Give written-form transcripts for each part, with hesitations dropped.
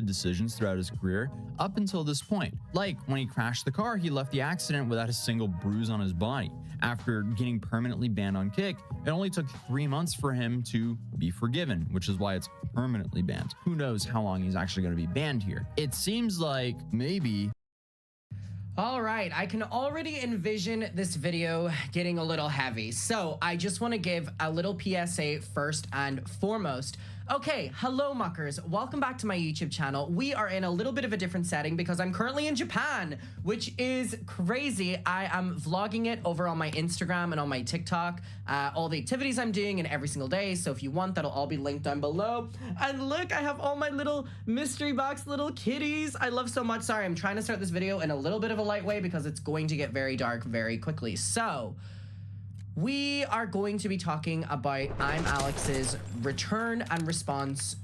decisions throughout his career up until this point. Like when he crashed the car, he left the accident without a single bruise on his body. After getting permanently banned on Kick, it only took 3 months for him to be forgiven, which is why it's permanently banned. Who knows how long he's actually going to be banned here. It seems like maybe... All right, I can already envision this video getting a little heavy. So I just want to give a little PSA first and foremost. Okay, hello muckers, welcome back to my YouTube channel. We are in a little bit of a different setting because I'm currently in Japan, which is crazy. I am vlogging it over on my Instagram and on my TikTok, all the activities I'm doing and every single day. So if you want, that'll all be linked down below. And look, I have all my little mystery box little kitties I love so much. Sorry, I'm trying to start this video in a little bit of a light way because it's going to get very dark very quickly. So we are going to be talking about I'm Alex's return and response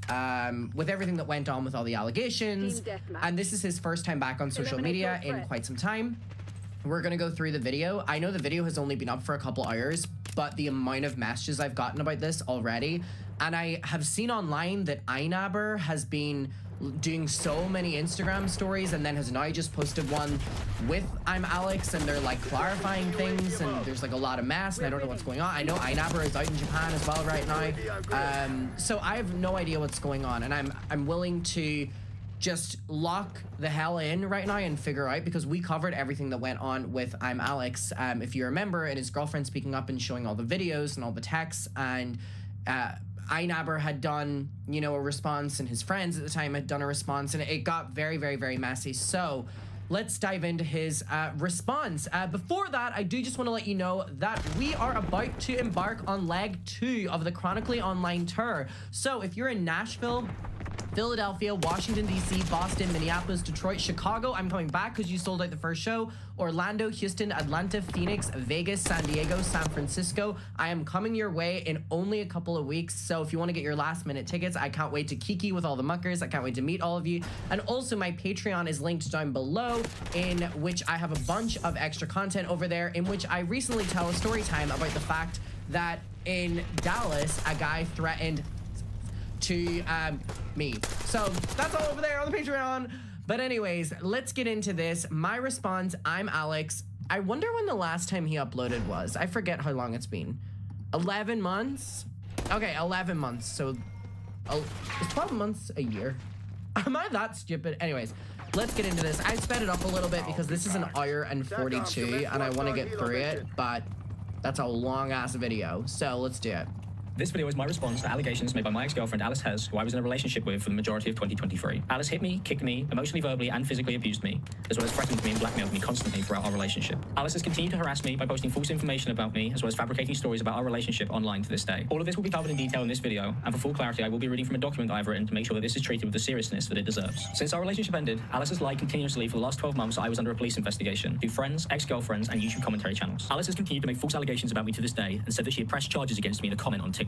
with everything that went on with all the allegations. And this is his first time back on social media in quite some time. We're going to go through the video. I know the video has only been up for a couple hours, but the amount of messages I've gotten about this already, and I have seen online that iNabber has been doing so many Instagram stories and then has now just posted one with I'm Alex, and they're like clarifying things, and there's like a lot of mess and I don't know what's going on. I know iNabber is out in Japan as well right now, so I have no idea what's going on, and I'm willing to just lock the hell in right now and figure out, because we covered everything that went on with I'm Alex, if you remember, and his girlfriend speaking up and showing all the videos and all the texts, and iNabber had done, you know, a response, and his friends at the time had done a response, and it got very, very, very messy. So let's dive into his response. Before that, I do just want to let you know that we are about to embark on leg 2 of the Chronically Online tour. So if you're in Nashville, Philadelphia, Washington, D.C., Boston, Minneapolis, Detroit, Chicago, I'm coming back because you sold out the first show. Orlando, Houston, Atlanta, Phoenix, Vegas, San Diego, San Francisco. I am coming your way in only a couple of weeks. So if you want to get your last minute tickets, I can't wait to kiki with all the muckers. I can't wait to meet all of you. And also my Patreon is linked down below, in which I have a bunch of extra content over there, in which I recently tell a story time about the fact that in Dallas, a guy threatened to me. So that's all over there on the Patreon. But anyways, let's get into this. My response, I'm Alex. I wonder when the last time he uploaded was. I forget how long it's been. 11 months? Okay, 11 months. So is 12 months a year? Am I that stupid? Anyways, let's get into this. I sped it up a little bit because this is an hour and 42 and I want to get through it, but that's a long ass video. So let's do it. This video is my response to allegations made by my ex-girlfriend Alice Hez, who I was in a relationship with for the majority of 2023. Alice hit me, kicked me, emotionally, verbally, and physically abused me, as well as threatened me and blackmailed me constantly throughout our relationship. Alice has continued to harass me by posting false information about me, as well as fabricating stories about our relationship online to this day. All of this will be covered in detail in this video, and for full clarity, I will be reading from a document that I've written to make sure that this is treated with the seriousness that it deserves. Since our relationship ended, Alice has lied continuously for the last 12 months that I was under a police investigation through friends, ex-girlfriends, and YouTube commentary channels. Alice has continued to make false allegations about me to this day, and said that she had pressed charges against me in a comment on TikTok.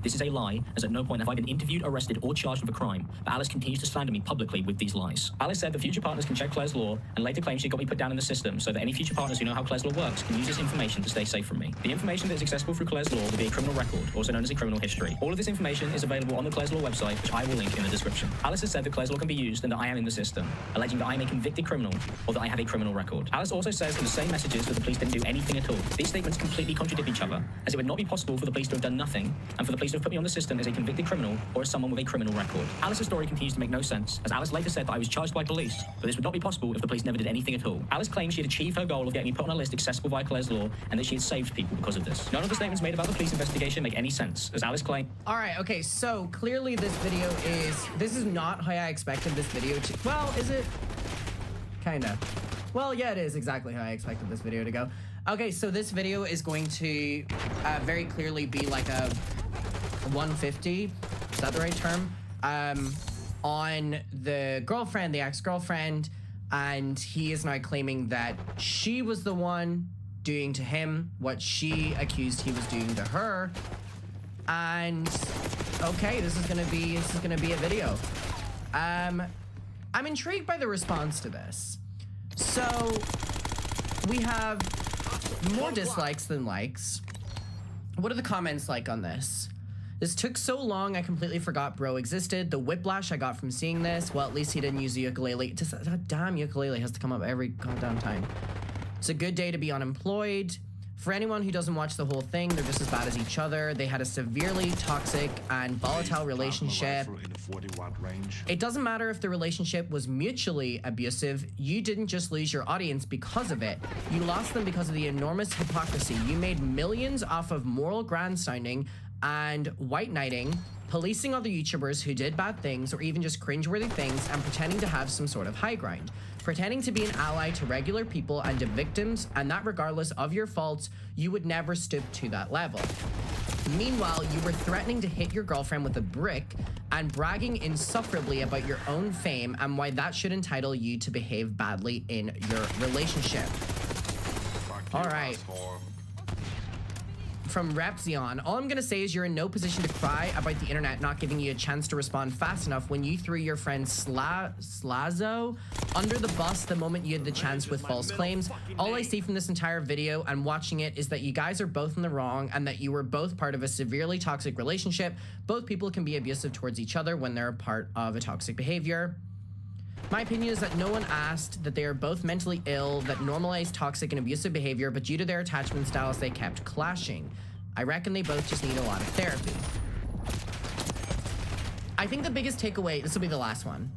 This is a lie, as at no point have I been interviewed, arrested, or charged with a crime, but Alice continues to slander me publicly with these lies. Alice said that future partners can check Claire's law, and later claimed she got me put down in the system so that any future partners who know how Claire's law works can use this information to stay safe from me. The information that is accessible through Claire's law will be a criminal record, also known as a criminal history. All of this information is available on the Claire's law website, which I will link in the description. Alice has said that Claire's law can be used and that I am in the system, alleging that I am a convicted criminal or that I have a criminal record. Alice also says in the same messages that the police didn't do anything at all. These statements completely contradict each other, as it would not be possible for the police to have done nothing, and for the police to have put me on the system as a convicted criminal or as someone with a criminal record. Alice's story continues to make no sense, as Alice later said that I was charged by police, but this would not be possible if the police never did anything at all. Alice claims she had achieved her goal of getting me put on a list accessible via Claire's law, and that she had saved people because of this. None of the statements made about the police investigation make any sense, as Alice claimed. Alright, okay, so clearly this is not how I expected this video to, well, is it? Kinda. Well, yeah, it is exactly how I expected this video to go. Okay, so this video is going to very clearly be like a 150, is that the right term? On the girlfriend, the ex-girlfriend, and he is now claiming that she was the one doing to him what she accused he was doing to her. And okay, this is gonna be a video. I'm intrigued by the response to this. So we have more dislikes than likes. What are the comments like on this? This took so long, I completely forgot bro existed. The whiplash I got from seeing this, well, at least he didn't use the ukulele. Just, that damn ukulele has to come up every goddamn time. It's a good day to be unemployed. For anyone who doesn't watch the whole thing, they're just as bad as each other. They had a severely toxic and volatile relationship. It doesn't matter if the relationship was mutually abusive. You didn't just lose your audience because of it. You lost them because of the enormous hypocrisy. You made millions off of moral grandstanding and white knighting, policing other YouTubers who did bad things or even just cringeworthy things and pretending to have some sort of high ground. Pretending to be an ally to regular people and to victims, and that regardless of your faults, you would never stoop to that level. Meanwhile, you were threatening to hit your girlfriend with a brick and bragging insufferably about your own fame and why that should entitle you to behave badly in your relationship. All right. From Repzion, all I'm gonna say is you're in no position to cry about the internet not giving you a chance to respond fast enough when you threw your friend Slazo under the bus the moment you had the chance with false claims. All I see from this entire video and watching it is that you guys are both in the wrong and that you were both part of a severely toxic relationship. Both people can be abusive towards each other when they're a part of a toxic behavior. My opinion is that no one asked, that they are both mentally ill, that normalized toxic and abusive behavior, but due to their attachment styles, they kept clashing. I reckon they both just need a lot of therapy. I think the biggest takeaway, this will be the last one.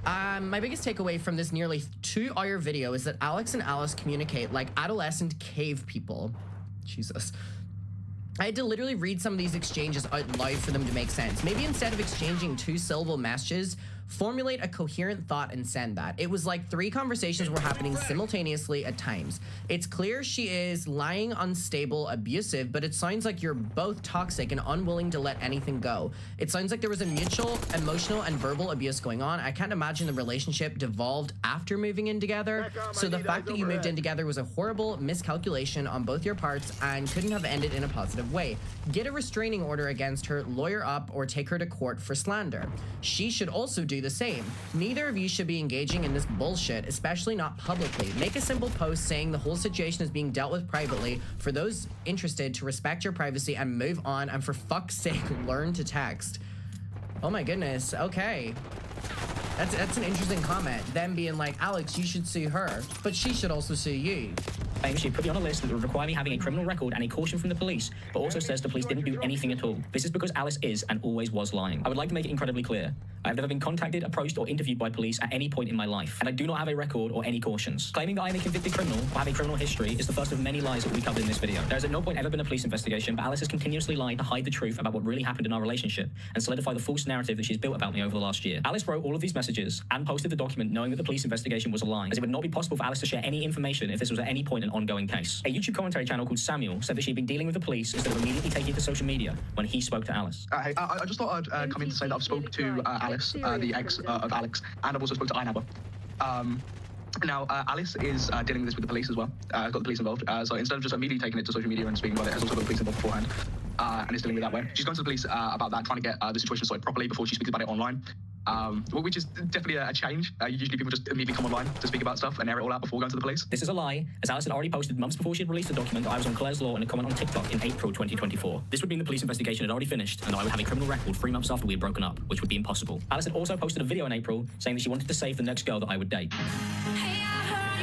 My biggest takeaway from this nearly 2-hour video is that Alex and Alice communicate like adolescent cave people. Jesus. I had to literally read some of these exchanges out loud for them to make sense. Maybe instead of exchanging 2-syllable messages, formulate a coherent thought and send that. It was like 3 conversations were happening simultaneously at times. It's clear she is lying, unstable, abusive, but it sounds like you're both toxic and unwilling to let anything go. It sounds like there was a mutual emotional and verbal abuse going on. I can't imagine the relationship devolved after moving in together. So the fact that you moved in together was a horrible miscalculation on both your parts and couldn't have ended in a positive way. Get a restraining order against her, lawyer up, or take her to court for slander. She should also do the same. Neither of you should be engaging in this bullshit, especially not publicly. Make a simple post saying the whole situation is being dealt with privately for those interested to respect your privacy and move on, and for fuck's sake, learn to text. Oh my goodness, okay. That's an interesting comment. Them being like, Alex, you should sue her, but she should also sue you. She put me on a list that would require me having a criminal record and a caution from the police, but also says the police didn't do anything at all. This is because Alice is and always was lying. I would like to make it incredibly clear. I have never been contacted, approached, or interviewed by police at any point in my life, and I do not have a record or any cautions. Claiming that I am a convicted criminal or have a criminal history is the first of many lies that we covered in this video. There has at no point ever been a police investigation, but Alice has continuously lied to hide the truth about what really happened in our relationship and solidify the false narrative that she's built about me over the last year. Alice wrote all of these messages and posted the document knowing that the police investigation was a lie, as it would not be possible for Alice to share any information if this was at any point an ongoing case. A YouTube commentary channel called Samuel said that she'd been dealing with the police instead of immediately taking it to social media when he spoke to Alice. Hey, I just thought I'd come in to say that I've spoke to Alice, the ex of Alex, and I've also spoke to Inaba. Now, Alice is dealing with this with the police as well. Got the police involved. So instead of just immediately taking it to social media and speaking about it, has also got the police involved beforehand. And is dealing with it that way. She's going to the police about that, trying to get the situation sorted properly before she speaks about it online. Which is definitely a change. Usually people just immediately come online to speak about stuff and air it all out before going to the police. This is a lie, as Alice had already posted months before she had released the document that I was on Claire's Law in a comment on TikTok in April 2024. This would mean the police investigation had already finished and that I would have a criminal record 3 months after we had broken up, which would be impossible. Alice had also posted a video in April saying that she wanted to save the next girl that I would date.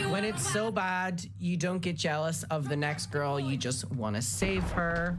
When it's so bad, you don't get jealous of the next girl, you just want to save her.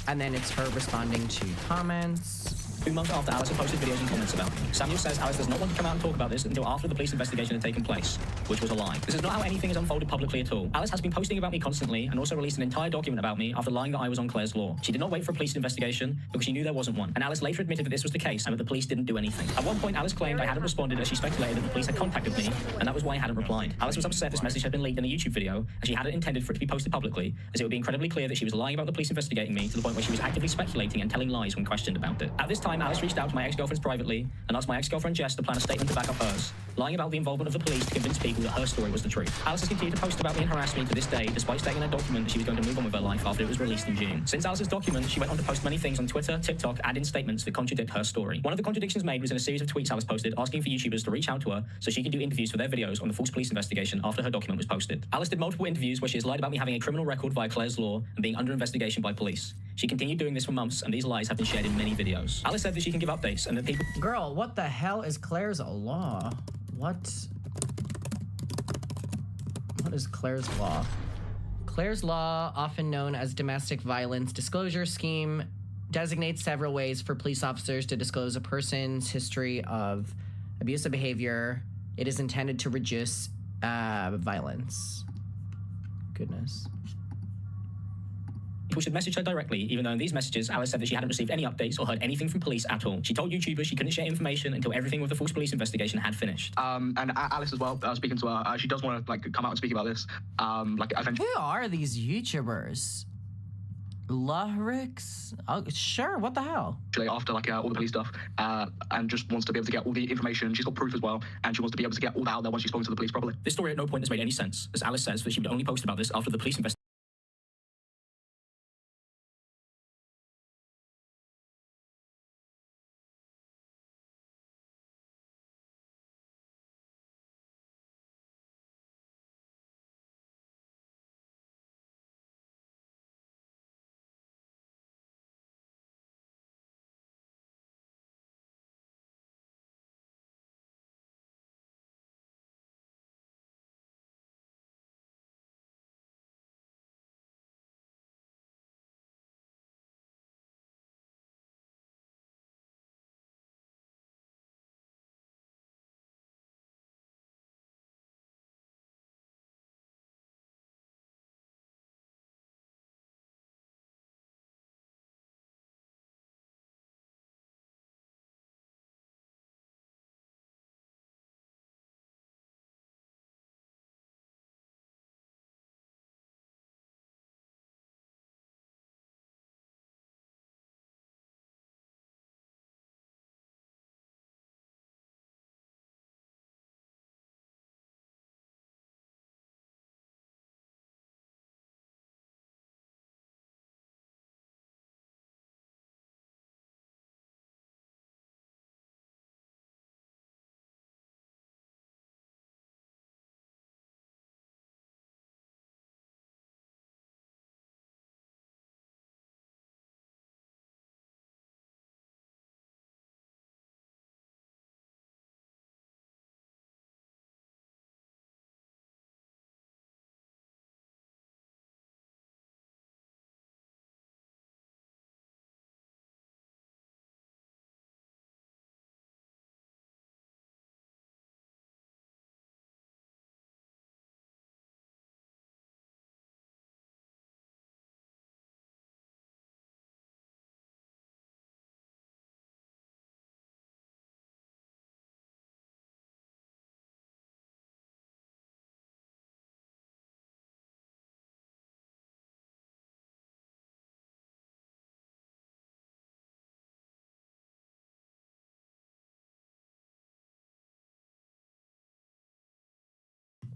And then it's her responding to comments. 2 months after Alice had posted videos and comments about me, Samuel says Alice does not want to come out and talk about this until after the police investigation had taken place, which was a lie. This is not how anything is unfolded publicly at all. Alice has been posting about me constantly and also released an entire document about me after lying that I was on Claire's Law. She did not wait for a police investigation because she knew there wasn't one, and Alice later admitted that this was the case and that the police didn't do anything. At one point, Alice claimed I hadn't responded as she speculated that the police had contacted me, and that was why I hadn't replied. Alice was upset this message had been leaked in a YouTube video, and she hadn't intended for it to be posted publicly, as it would be incredibly clear that she was lying about the police investigating me to the point where she was actively speculating and telling lies when questioned about it. At this time, Alice reached out to my ex-girlfriends privately and asked my ex-girlfriend Jess to plan a statement to back up hers, lying about the involvement of the police to convince people that her story was the truth. Alice has continued to post about me and harass me to this day, despite stating in her document that she was going to move on with her life after it was released in June. Since Alice's document, she went on to post many things on Twitter, TikTok, and in statements that contradict her story. One of the contradictions made was in a series of tweets Alice posted asking for YouTubers to reach out to her so she could do interviews for their videos on the false police investigation after her document was posted. Alice did multiple interviews where she has lied about me having a criminal record via Claire's Law and being under investigation by police. She continued doing this for months, and these lies have been shared in many videos. Alice said that she can give updates and that people... Girl, what the hell is Claire's law? What is Claire's law? Claire's law, often known as domestic violence disclosure scheme, designates several ways for police officers to disclose a person's history of abusive behavior. It is intended to reduce violence. Goodness. People should message her directly, even though in these messages, Alice said that she hadn't received any updates or heard anything from police at all. She told YouTubers she couldn't share information until everything with the false police investigation had finished. And Alice as well, speaking to her, she does want to like come out and speak about this. Like eventually. Who are these YouTubers? Lahrix? Oh, sure, what the hell? After like all the police stuff, and just wants to be able to get all the information. She's got proof as well, and she wants to be able to get all that out there once she's spoken to the police properly. This story at no point has made any sense, as Alice says that she would only post about this after the police investigation.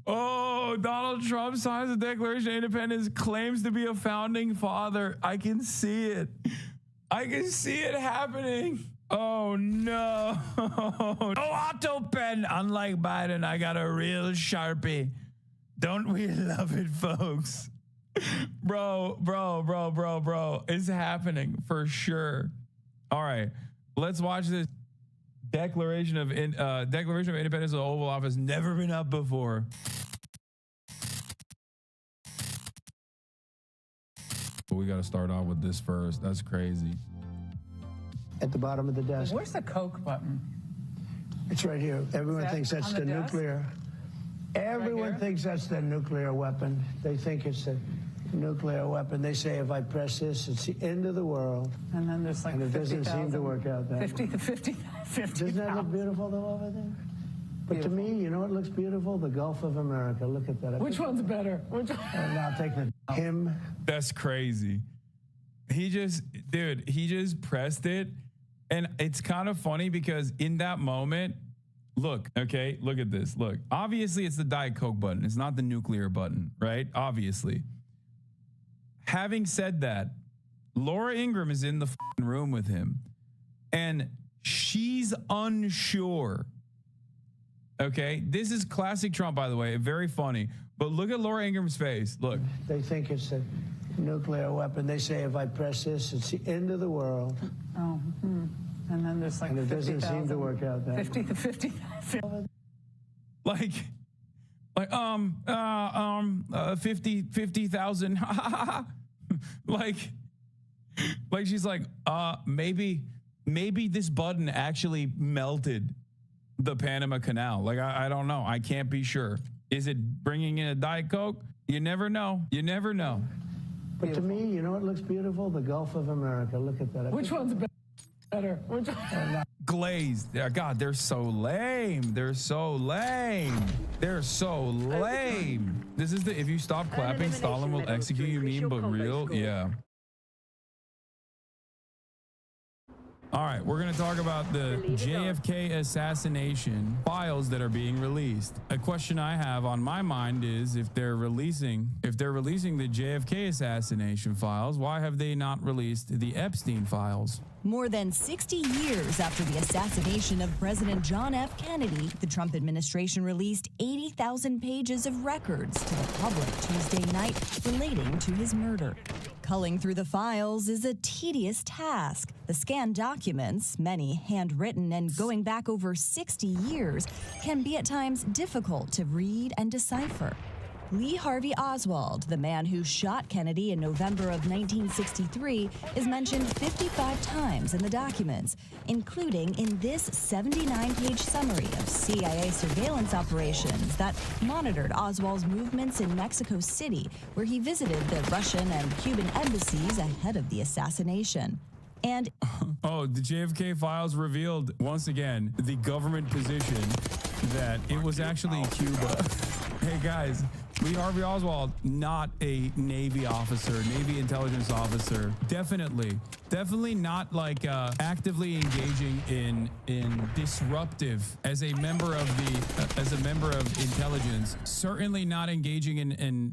Oh, Donald Trump signs the Declaration of Independence, claims to be a founding father. I can see it. I can see it happening. Oh, no. No auto pen. Unlike Biden, I got a real Sharpie. Don't we love it, folks? Bro. It's happening for sure. All right, let's watch this. Declaration of Independence of the Oval Office, never been up before. But we got to start off with this first. That's crazy. At the bottom of the desk. Where's the Coke button? It's right here. Everyone thinks that's the nuclear. Everyone thinks that's the nuclear weapon. They think it's a nuclear weapon. They say if I press this, it's the end of the world. And then there's like 50,000. And it doesn't seem to work out that way. 50. Doesn't that look beautiful though over there? But to me, you know what looks beautiful? The Gulf of America. Look at that. Which one's better? Which one? And I'll take him. That's crazy. He just pressed it. And it's kind of funny because in that moment, look at this. Look, obviously it's the Diet Coke button. It's not the nuclear button, right? Obviously. Having said that, Laura Ingraham is in the room with him and she's unsure. Okay, this is classic Trump, by the way, very funny. But look at Laura Ingram's face. Look. They think it's the nuclear weapon. They say if I press this, it's the end of the world. Oh, and then there's like And it doesn't 50,000. seem to work out that way. 50,000. Like 50,000. like she's like, maybe this button actually melted the Panama Canal. Like, I don't know. I can't be sure. Is it bringing in a Diet Coke? You never know. You never know. But to me, you know what looks beautiful? The Gulf of America. Look at that. Which one's better? Which one? Glazed. Yeah, God, they're so lame. They're so lame. They're so lame. This is the if you stop clapping, Stalin will execute you meme, but real? Yeah. All right, we're going to talk about the JFK assassination files that are being released. A question I have on my mind is if they're releasing the JFK assassination files, why have they not released the Epstein files? More than 60 years after the assassination of President John F. Kennedy, the Trump administration released 80,000 pages of records to the public Tuesday night relating to his murder. Culling through the files is a tedious task. The scanned documents, many handwritten and going back over 60 years, can be at times difficult to read and decipher. Lee Harvey Oswald, the man who shot Kennedy in November of 1963, is mentioned 55 times in the documents, including in this 79-page summary of CIA surveillance operations that monitored Oswald's movements in Mexico City, where he visited the Russian and Cuban embassies ahead of the assassination. And oh, the JFK files revealed once again the government position that it was actually Cuba. Hey guys, Lee Harvey Oswald, not a Navy officer, Navy intelligence officer. Definitely not like actively engaging in disruptive as a member of intelligence. Certainly not engaging in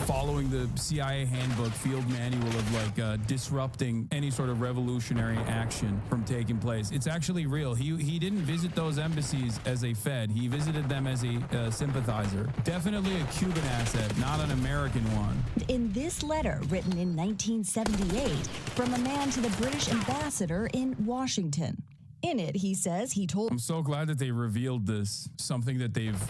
following the CIA handbook field manual of like disrupting any sort of revolutionary action from taking place. It's actually real. He didn't visit those embassies as a Fed. He visited them as a sympathizer. Definitely a Cuban asset, not an American one. In this letter, written in 1978, from a man to the British ambassador in Washington. In it, he says he told... I'm so glad that they revealed this, something that they've,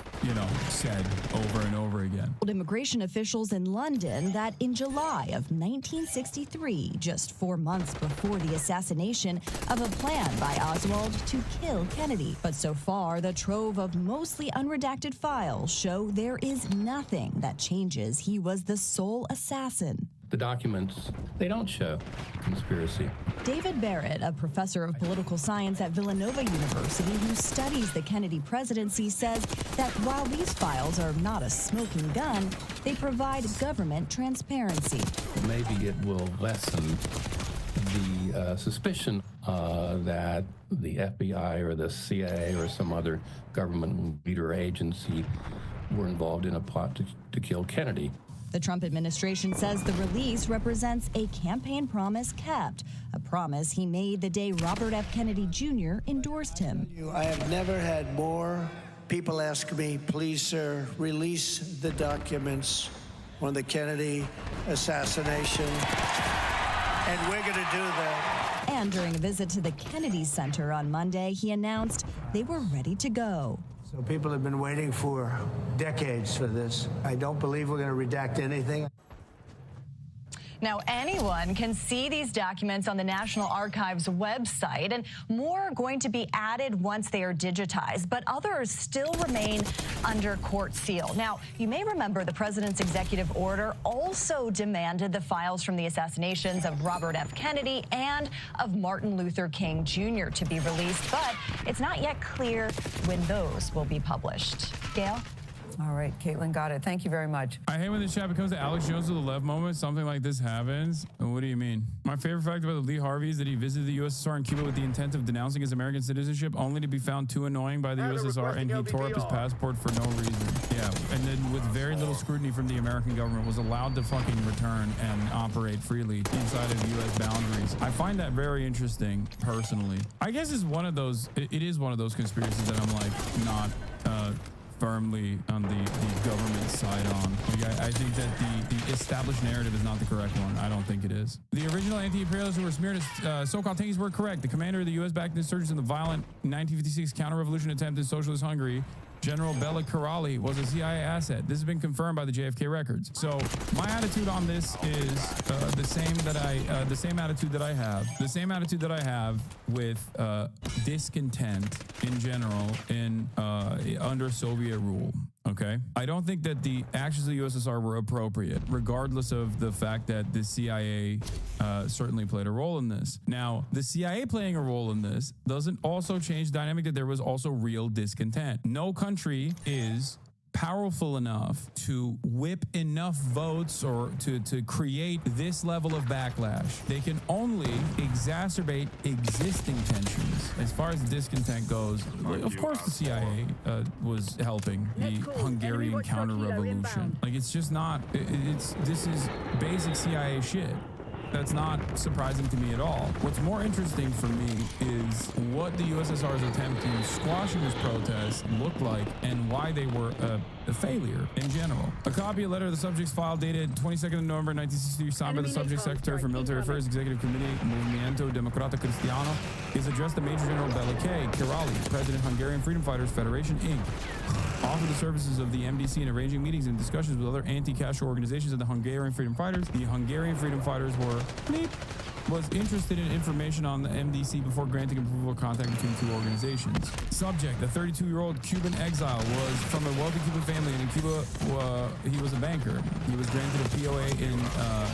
said over and over again. Immigration officials in London that in July of 1963, just 4 months before the assassination, of a plan by Oswald to kill Kennedy. But so far, the trove of mostly unredacted files show there is nothing that changes he was the sole assassin. The documents, they don't show conspiracy. David Barrett, a professor of political science at Villanova University who studies the Kennedy presidency, says that while these files are not a smoking gun, they provide government transparency. Maybe it will lessen the suspicion that the FBI or the CIA or some other government leader agency were involved in a plot to kill Kennedy. The Trump administration says the release represents a campaign promise kept, a promise he made the day Robert F. Kennedy Jr. endorsed him. I have never had more people ask me, please, sir, release the documents on the Kennedy assassination, and we're going to do that. And during a visit to the Kennedy Center on Monday, he announced they were ready to go. So people have been waiting for decades for this. I don't believe we're going to redact anything. Now, anyone can see these documents on the National Archives website, and more are going to be added once they are digitized, but others still remain under court seal. Now, you may remember the president's executive order also demanded the files from the assassinations of Robert F. Kennedy and of Martin Luther King Jr. to be released, but it's not yet clear when those will be published. Gail? All right, Caitlin, got it. Thank you very much. I hate when this chat becomes the Alex Jones of the left moment. Something like this happens. What do you mean? My favorite fact about Lee Harvey is that he visited the USSR and Cuba with the intent of denouncing his American citizenship, only to be found too annoying by the USSR, and he tore up his passport for no reason. Yeah, and then with very little scrutiny from the American government, was allowed to fucking return and operate freely inside of U.S. boundaries. I find that very interesting, personally. I guess it's one of those. It is one of those conspiracies that I'm like not firmly on the government side on. Like, I think that the established narrative is not the correct one. I don't think it is. The original anti-imperialists who were smeared as so-called tankies were correct. The commander of the U.S.-backed insurgents in the violent 1956 counter-revolution attempt in socialist Hungary, General Bela Karali, was a CIA asset. This has been confirmed by the JFK records. So my attitude on this is the same attitude that I have with discontent in general in under Soviet rule. Okay, I don't think that the actions of the USSR were appropriate, regardless of the fact that the CIA certainly played a role in this. Now, the CIA playing a role in this doesn't also change the dynamic that there was also real discontent. No country is powerful enough to whip enough votes or to create this level of backlash. They can only exacerbate existing tensions. As far as discontent goes, of course the CIA was helping the Hungarian counter-revolution. Like, it's just not, this is basic CIA shit. That's not surprising to me at all. What's more interesting for me is what the USSR's attempt to squashing this protest looked like and why they were a failure in general. A copy of letter of the subject's file dated 22nd of November 1963, signed by the subject secretary for Military Affairs Executive Committee, Movimiento Democrata Cristiano, is addressed to Major General Bela Karali, President Hungarian Freedom Fighters Federation, Inc. Offered the services of the MDC in arranging meetings and discussions with other anti-Castro organizations and the Hungarian Freedom Fighters. The Hungarian Freedom Fighters was interested in information on the MDC before granting approval of contact between two organizations. Subject, a 32-year-old Cuban exile, was from a wealthy Cuban family, and in Cuba, he was a banker. He was granted a POA in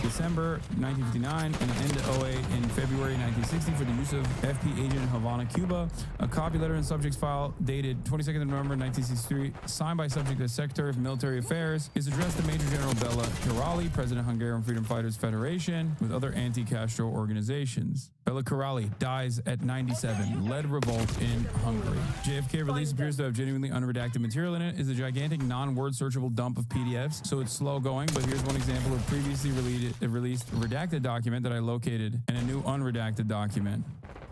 December 1959 and an NOA in February 1960 for the use of FP agent in Havana, Cuba. A copy letter in subject's file dated 22nd of November 1963, signed by subject as Secretary of Military Affairs, is addressed to Major General Bela Karali, President Hungarian Freedom Fighters Federation, with other anti-Castro organizations. Bela Karali dies at 97, led revolt in Hungary. JFK release appears to have genuinely unredacted material in it. Is a gigantic non-word searchable dump of PDFs, so it's slow going, but here's one example of previously released redacted document that I located and a new unredacted document.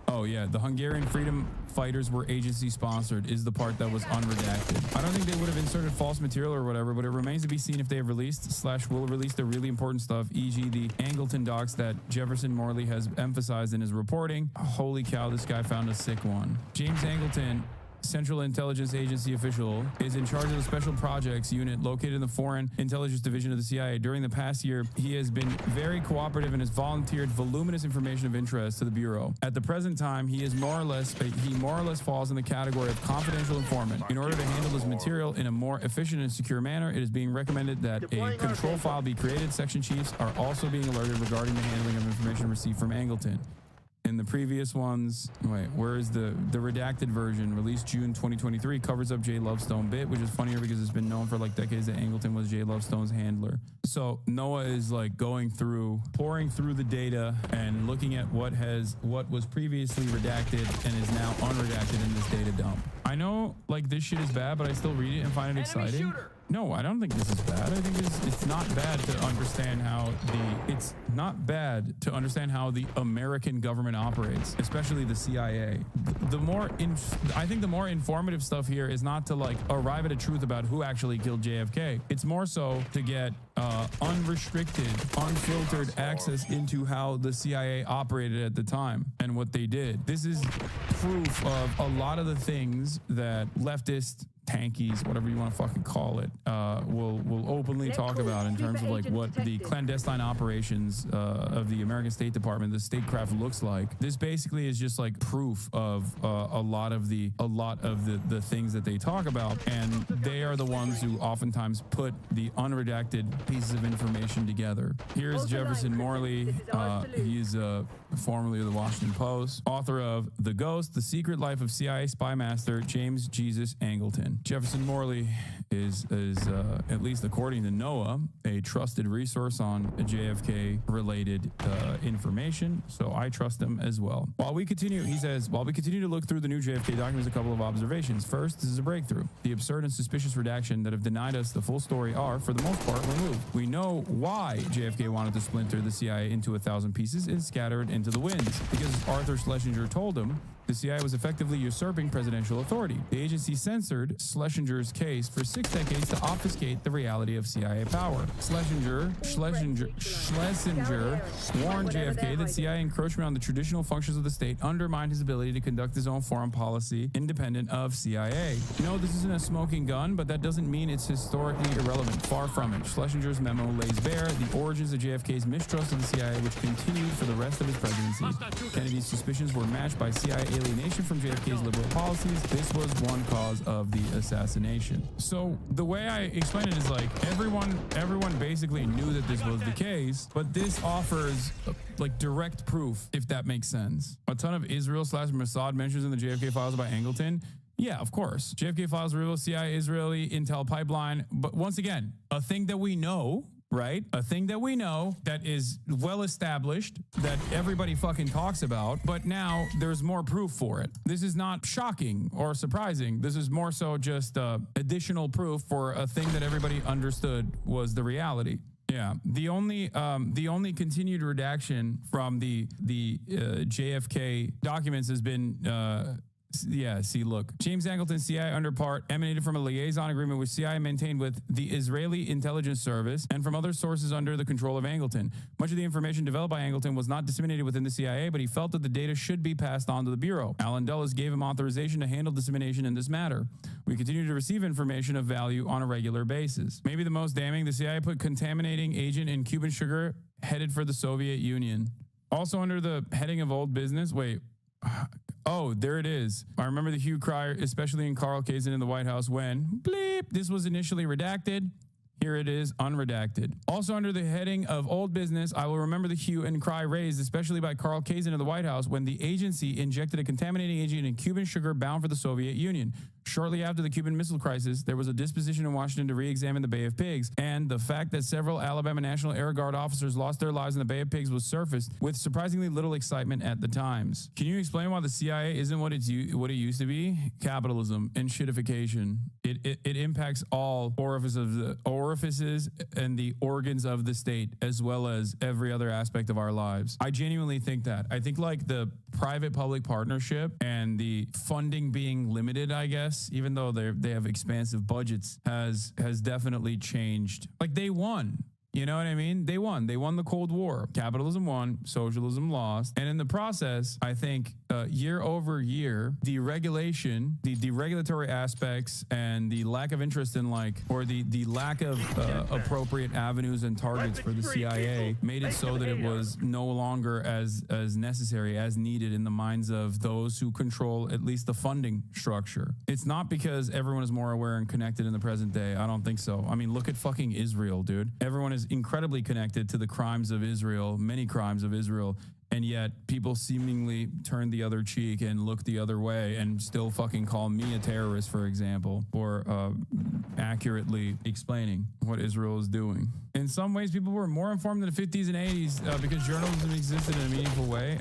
Oh yeah, the Hungarian Freedom Fighters were agency sponsored is the part that was unredacted. I don't think they would have inserted false material or whatever, but it remains to be seen if they have released/will release the really important stuff, e.g. the Angleton docs that Jefferson Morley has emphasized in his reporting. Holy cow, this guy found a sick one. James Angleton, Central Intelligence Agency official, is in charge of the Special Projects Unit located in the Foreign Intelligence Division of the CIA. During the past year, he has been very cooperative and has volunteered voluminous information of interest to the Bureau. At the present time, he more or less falls in the category of confidential informant. In order to handle this material in a more efficient and secure manner, it is being recommended that a control file be created. Section chiefs are also being alerted regarding the handling of information received from Angleton. In the previous ones, wait, where is the redacted version? Released June 2023, covers up Jay Lovestone bit, which is funnier because it's been known for like decades that Angleton was Jay Lovestone's handler. So Noah is like pouring through the data and looking at what was previously redacted and is now unredacted in this data dump. I know like this shit is bad, but I still read it and find it exciting. No, I don't think this is bad. I think it's not bad to understand how the American government operates, especially the CIA. I think the more informative stuff here is not to like arrive at a truth about who actually killed JFK. It's more so to get unrestricted, unfiltered access into how the CIA operated at the time and what they did. This is proof of a lot of the things that leftist tankies, whatever you want to fucking call it, will openly talk about in terms of like what the clandestine operations of the American State Department, the statecraft, looks like. This basically is just like proof of a lot of the things that they talk about, and they are the ones who oftentimes put the unredacted pieces of information together. Here's Jefferson Morley. He's formerly of the Washington Post, author of The Ghost, The Secret Life of CIA Spy Master James Jesus Angleton. Jefferson Morley is at least according to Noah, a trusted resource on JFK-related information, so I trust him as well. He says, while we continue to look through the new JFK documents, a couple of observations. First, this is a breakthrough. The absurd and suspicious redaction that have denied us the full story are, for the most part, removed. We know why JFK wanted to splinter the CIA into 1,000 pieces and scatter it into the winds, because Arthur Schlesinger told him the CIA was effectively usurping presidential authority. The agency censored Schlesinger's case for 6 decades to obfuscate the reality of CIA power. Schlesinger warned JFK that CIA encroachment on the traditional functions of the state undermined his ability to conduct his own foreign policy independent of CIA. No, this isn't a smoking gun, but that doesn't mean it's historically irrelevant. Far from it. Schlesinger's memo lays bare the origins of JFK's mistrust of the CIA, which continued for the rest of his presidency. Kennedy's suspicions were matched by CIA alienation from JFK's liberal policies. This was one cause of the assassination. So the way I explain it is like everyone basically knew that this was the case, but this offers like direct proof, if that makes sense. A ton of Israel/Mossad mentions in the JFK files about Angleton. Yeah, of course. JFK files reveal CIA Israeli intel pipeline. But once again, a thing that we know, right? A thing that we know that is well established, that everybody fucking talks about, but now there's more proof for it. This is not shocking or surprising. This is more so just additional proof for a thing that everybody understood was the reality. Yeah, the only continued redaction from the JFK documents has been look. James Angleton's CIA underpart emanated from a liaison agreement which CIA maintained with the Israeli intelligence service and from other sources under the control of Angleton. Much of the information developed by Angleton was not disseminated within the CIA, but he felt that the data should be passed on to the Bureau. Alan Dulles gave him authorization to handle dissemination in this matter. We continue to receive information of value on a regular basis. Maybe the most damning, the CIA put contaminating agent in Cuban sugar headed for the Soviet Union. Also under the heading of old business, oh, there it is. I remember the hue cry, especially in Carl Kazin in the White House when, bleep, this was initially redacted. Here it is, unredacted. Also under the heading of old business, I will remember the hue and cry raised, especially by Carl Kazin of the White House when the agency injected a contaminating agent in Cuban sugar bound for the Soviet Union. Shortly after the Cuban Missile Crisis, there was a disposition in Washington to re-examine the Bay of Pigs, and the fact that several Alabama National Air Guard officers lost their lives in the Bay of Pigs was surfaced with surprisingly little excitement at the times. Can you explain why the CIA isn't what it used to be? Capitalism and shitification. It impacts all orifices and the organs of the state, as well as every other aspect of our lives. I genuinely think that. I think like the private-public partnership and the funding being limited, I guess, even though they have expansive budgets, has definitely changed. Like they won. You know what I mean? They won. They won the Cold War. Capitalism won, socialism lost. And in the process, I think year over year, the regulatory aspects and the lack of interest in the lack of appropriate avenues and targets for the CIA made it so that it was no longer as necessary, as needed in the minds of those who control at least the funding structure. It's not because everyone is more aware and connected in the present day. I don't think so. I mean, look at fucking Israel, dude. Everyone is incredibly connected to the crimes of Israel, many crimes of Israel, and yet people seemingly turn the other cheek and look the other way and still fucking call me a terrorist, for example, for accurately explaining what Israel is doing. In some ways, people were more informed in the 50s and 80s because journalism existed in a meaningful way.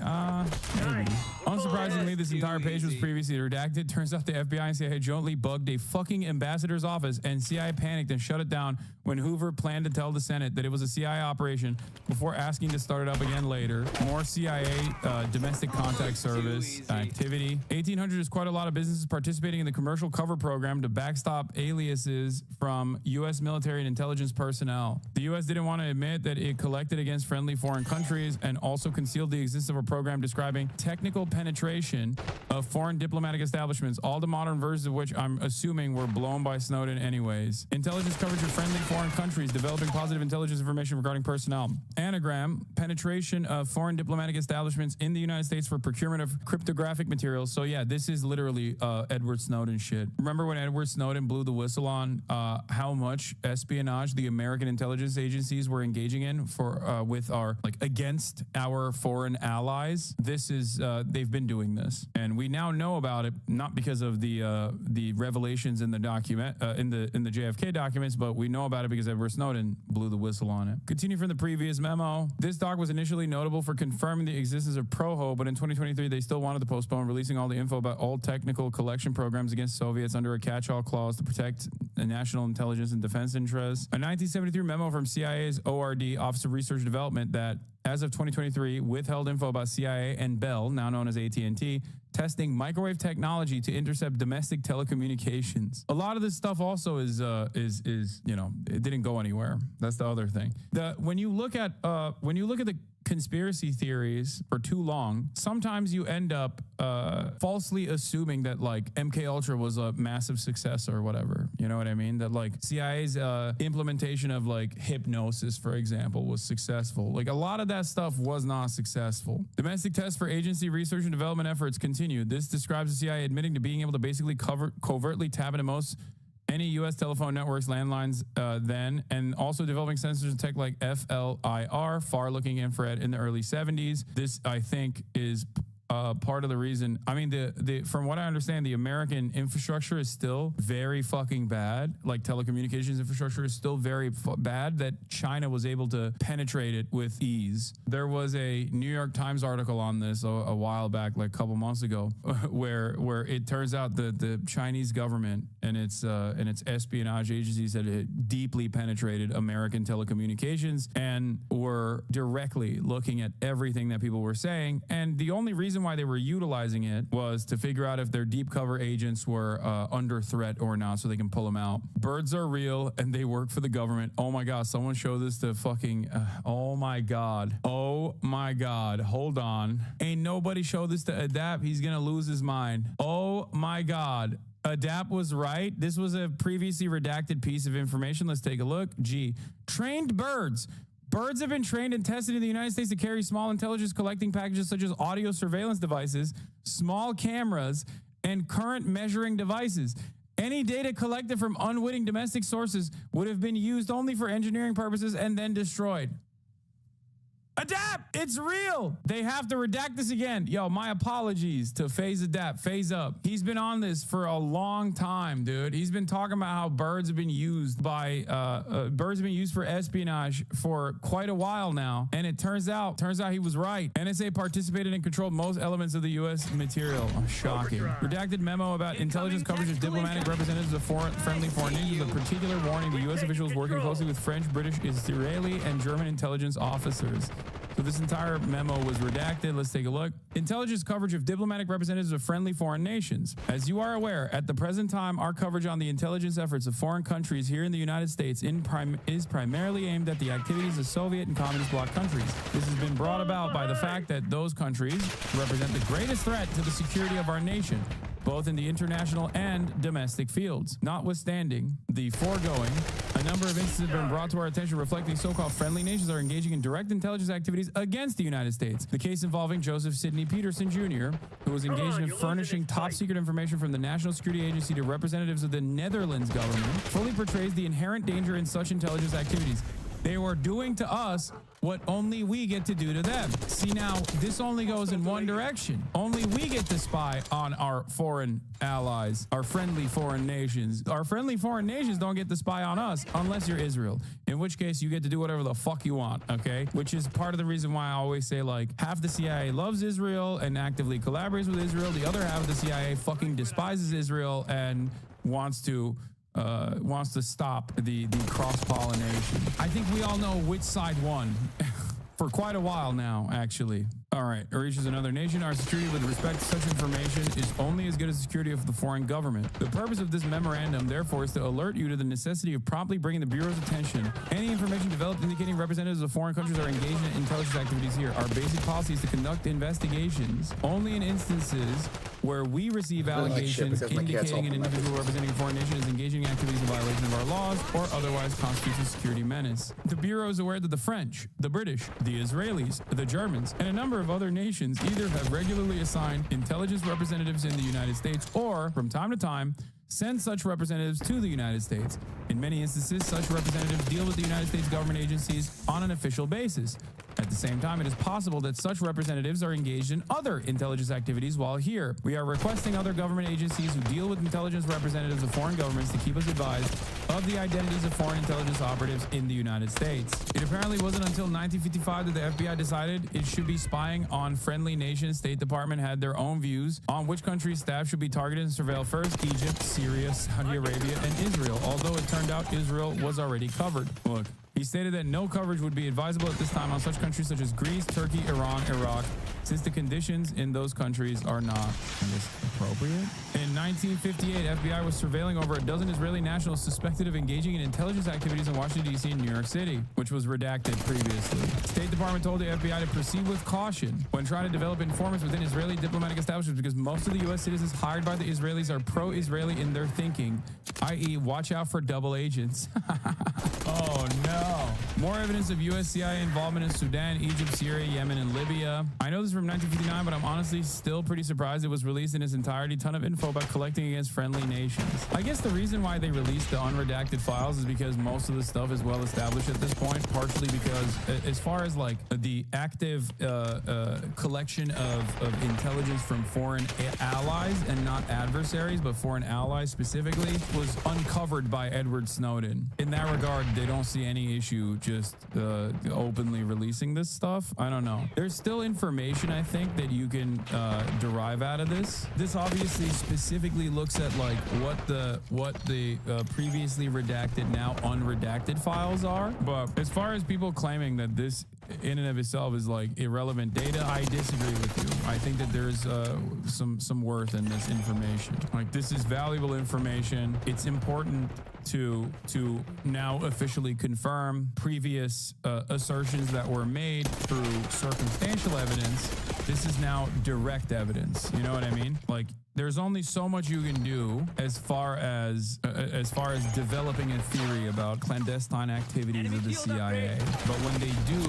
Maybe. Unsurprisingly, this entire page was previously redacted. Turns out the FBI and CIA jointly bugged a fucking ambassador's office, and CIA panicked and shut it down when Hoover planned to tell the Senate that it was a CIA operation before asking to start it up again later. More CIA domestic contact service activity. 1800 is quite a lot of businesses participating in the commercial cover program to backstop aliases from U.S. military and intelligence personnel. The U.S. didn't want to admit that it collected against friendly foreign countries and also concealed the existence of a program describing technical penetration of foreign diplomatic establishments, all the modern versions of which I'm assuming were blown by Snowden anyways. Intelligence coverage of friendly foreign countries, developing positive intelligence information regarding personnel. Anagram, penetration of foreign diplomatic establishments in the United States for procurement of cryptographic materials. So yeah, this is literally Edward Snowden shit. Remember when Edward Snowden blew the whistle on how much espionage the American intelligence agencies were engaging in for against our foreign allies? This is they've been doing this, and we now know about it, not because of the revelations in the document in the JFK documents, but we know about it because Edward Snowden blew the whistle on it. Continue from the previous memo. This doc was initially notable for confirming the existence of ProHo, but in 2023 they still wanted to postpone releasing all the info about all technical collection programs against Soviets under a catch-all clause to protect the national intelligence and defense interests. A 1973 memo from CIA's ORD, Office of Research and Development, that as of 2023 withheld info about CIA and Bell, now known as AT&T, testing microwave technology to intercept domestic telecommunications. A lot of this stuff also is you know, it didn't go anywhere. That's the other thing. When you look at the conspiracy theories for too long, sometimes you end up falsely assuming that like MK Ultra was a massive success or whatever. You know what I mean? That like CIA's implementation of like hypnosis, for example, was successful. Like a lot of that stuff was not successful. Domestic tests for agency research and development efforts continued. This describes the CIA admitting to being able to basically covertly tap into most any U.S. telephone networks, landlines then, and also developing sensors and tech like FLIR, far-looking infrared, in the early 70s. This, I think, is part of the reason. I mean, from what I understand, the American infrastructure is still very fucking bad. Like telecommunications infrastructure is still very bad, that China was able to penetrate it with ease. There was a New York Times article on this a while back, like a couple months ago, where it turns out that the Chinese government and its espionage agencies had deeply penetrated American telecommunications and were directly looking at everything that people were saying. And the only reason why they were utilizing it was to figure out if their deep cover agents were under threat or not, so they can pull them out. Birds are real and they work for the government. Oh my God, someone show this to fucking, oh my God. Oh my God, hold on. Ain't nobody show this to Adapt. He's gonna lose his mind. Oh my God. Adapt was right. This was a previously redacted piece of information. Let's take a look. G. Trained birds. Birds have been trained and tested in the United States to carry small intelligence collecting packages such as audio surveillance devices, small cameras, and current measuring devices. Any data collected from unwitting domestic sources would have been used only for engineering purposes and then destroyed. Adapt, it's real. They have to redact this again. Yo, my apologies to Phase Adapt, Phase Up. He's been on this for a long time, dude. He's been talking about how birds have been used by for espionage for quite a while now. And it turns out he was right. NSA participated and controlled most elements of the U.S. material. Oh, shocking. Redacted memo about intelligence coverage of diplomatic representatives of friendly foreign nations. A particular warning to U.S. officials working closely with French, British, Israeli, and German intelligence officers. So this entire memo was redacted. Let's take a look. Intelligence coverage of diplomatic representatives of friendly foreign nations. As you are aware, at the present time, our coverage on the intelligence efforts of foreign countries here in the United States is primarily aimed at the activities of Soviet and communist bloc countries. This has been brought about by the fact that those countries represent the greatest threat to the security of our nation, both in the international and domestic fields. Notwithstanding the foregoing, a number of instances have been brought to our attention reflecting so-called friendly nations are engaging in direct intelligence activities against the United States. The case involving Joseph Sidney Peterson Jr., who was engaged in furnishing top-secret information from the National Security Agency to representatives of the Netherlands government, fully portrays the inherent danger in such intelligence activities. They were doing to us what only we get to do to them. See, now, this only goes in one direction. Only we get to spy on our foreign allies, our friendly foreign nations. Our friendly foreign nations don't get to spy on us unless you're Israel, in which case you get to do whatever the fuck you want, okay? Which is part of the reason why I always say, like, half the CIA loves Israel and actively collaborates with Israel. The other half of the CIA fucking despises Israel and wants to stop the cross-pollination. I think we all know which side won for quite a while now, actually. All right, or each is another nation. Our security with respect to such information is only as good as the security of the foreign government. The purpose of this memorandum, therefore, is to alert you to the necessity of promptly bringing the Bureau's attention any information developed indicating representatives of foreign countries are engaged in intelligence activities here. Our basic policy is to conduct investigations only in instances where we receive allegations indicating an individual representing a foreign nation is engaging in activities in violation of our laws or otherwise constitutes a security menace. The Bureau is aware that the French, the British, the Israelis, the Germans, and a number of other nations either have regularly assigned intelligence representatives in the United States or, from time to time, send such representatives to the United States. In many instances, such representatives deal with the United States government agencies on an official basis. At the same time, it is possible that such representatives are engaged in other intelligence activities while here. We are requesting other government agencies who deal with intelligence representatives of foreign governments to keep us advised of the identities of foreign intelligence operatives in the United States. It apparently wasn't until 1955 that the FBI decided it should be spying on friendly nations. State Department had their own views on which country's staff should be targeted and surveilled first: Egypt, Syria, Saudi Arabia, and Israel, although it turned out Israel was already covered. Look. He stated that no coverage would be advisable at this time on such countries such as Greece, Turkey, Iran, Iraq, since the conditions in those countries are not, I guess, appropriate. In 1958, FBI was surveilling over a dozen Israeli nationals suspected of engaging in intelligence activities in Washington, D.C. and New York City, which was redacted previously. State Department told the FBI to proceed with caution when trying to develop informants within Israeli diplomatic establishments because most of the U.S. citizens hired by the Israelis are pro-Israeli in their thinking, i.e. watch out for double agents. Oh no. More evidence of U.S. CIA involvement in Sudan, Egypt, Syria, Yemen, and Libya. I know this is from 1959, but I'm honestly still pretty surprised it was released in its entirety. Ton of info about collecting against friendly nations. I guess the reason why they released the unredacted files is because most of the stuff is well established at this point, partially because as far as like the active collection of intelligence from foreign allies and not adversaries, but foreign allies specifically, was uncovered by Edward Snowden. In that regard, they don't see any issue just openly releasing this stuff. I don't know. There's still information, I think, that you can derive out of this. This obviously specifically looks at like what the previously redacted, now unredacted files are. But as far as people claiming that this in and of itself is like irrelevant data, I disagree with you. I think that there's some worth in this information. Like, this is valuable information. It's important to now officially confirm previous assertions that were made through circumstantial evidence. This is now direct evidence. You know what I mean? Like, there's only so much you can do as far as developing a theory about clandestine activities of the CIA. But when they do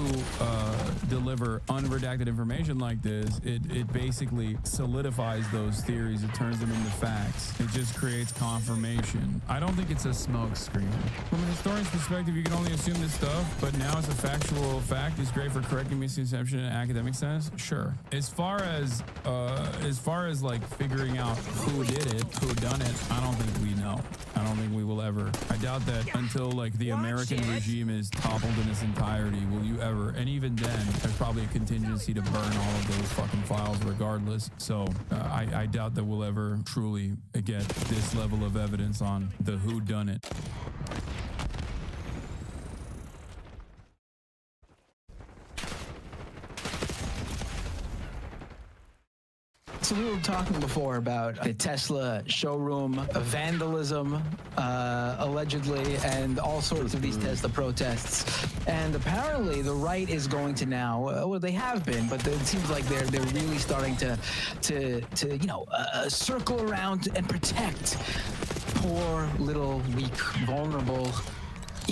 deliver unredacted information like this, it basically solidifies those theories. It turns them into facts. It just creates confirmation. I don't think it's a smoke screen. From a historian's perspective, you can only assume this stuff, but now it's a factual fact. It's great for correcting misconception in academic sense. Sure. As far as like figuring out who did it, who done it, I don't think we know. I don't think we will ever. I doubt that until like the American regime is toppled in its entirety will you ever. And even then, there's probably a contingency to burn all of those fucking files regardless. So I doubt that we'll ever truly get this level of evidence on the who done it. So we were talking before about the Tesla showroom vandalism, allegedly, and all sorts of these Tesla protests. And apparently the right is going to now, well, they have been, but it seems like they're really starting to circle around and protect poor little weak vulnerable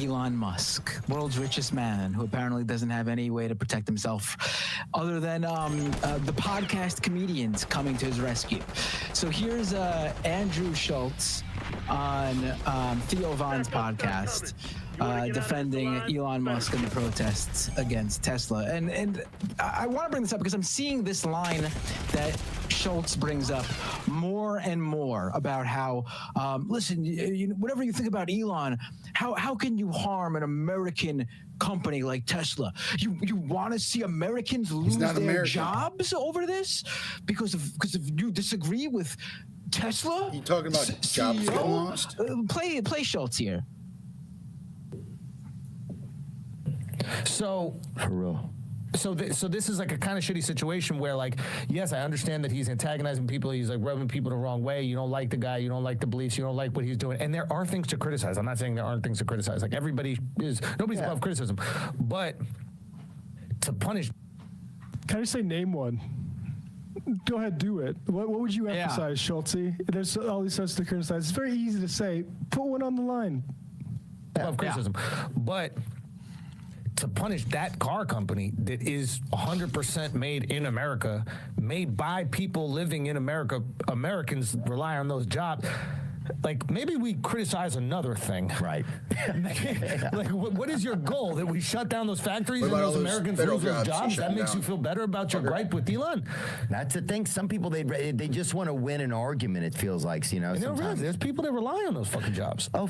Elon Musk, world's richest man, who apparently doesn't have any way to protect himself other than the podcast comedians coming to his rescue. So here's Andrew Schultz on Theo Von's podcast defending Elon Musk and the protests against Tesla. And I want to bring this up because I'm seeing this line that Schultz brings up more and more about how, listen, whatever you think about Elon, how can you harm an American company like Tesla? You want to see Americans lose their jobs over this because of you disagree with Tesla? You talking about jobs getting lost? Play Schultz here. So, for real. So this is like a kind of shitty situation where, like, yes, I understand that he's antagonizing people. He's like rubbing people the wrong way. You don't like the guy. You don't like the beliefs. You don't like what he's doing. And there are things to criticize. I'm not saying there aren't things to criticize. Like, nobody's above criticism. But to punish. Can I just say name one? Go ahead, do it. What would you emphasize, Schultz? There's all these stuff to criticize. It's very easy to say. Put one on the line. Above criticism. But to punish that car company that is 100% made in America, made by people living in America, Americans rely on those jobs. Like, maybe we criticize another thing. Right. Like, what is your goal? That we shut down those factories and those Americans lose those jobs? That makes you feel better about your gripe with Elon? That's the thing. Some people, they just want to win an argument, it feels like, you know. There's people that rely on those fucking jobs. Oh,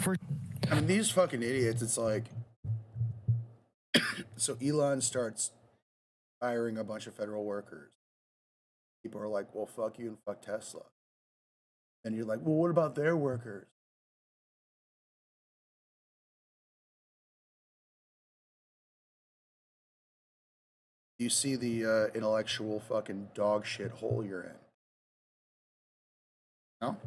I mean, these fucking idiots, it's like, so Elon starts hiring a bunch of federal workers. People are like, well, fuck you and fuck Tesla. And you're like, well, what about their workers? You see the intellectual fucking dog shit hole you're in. No?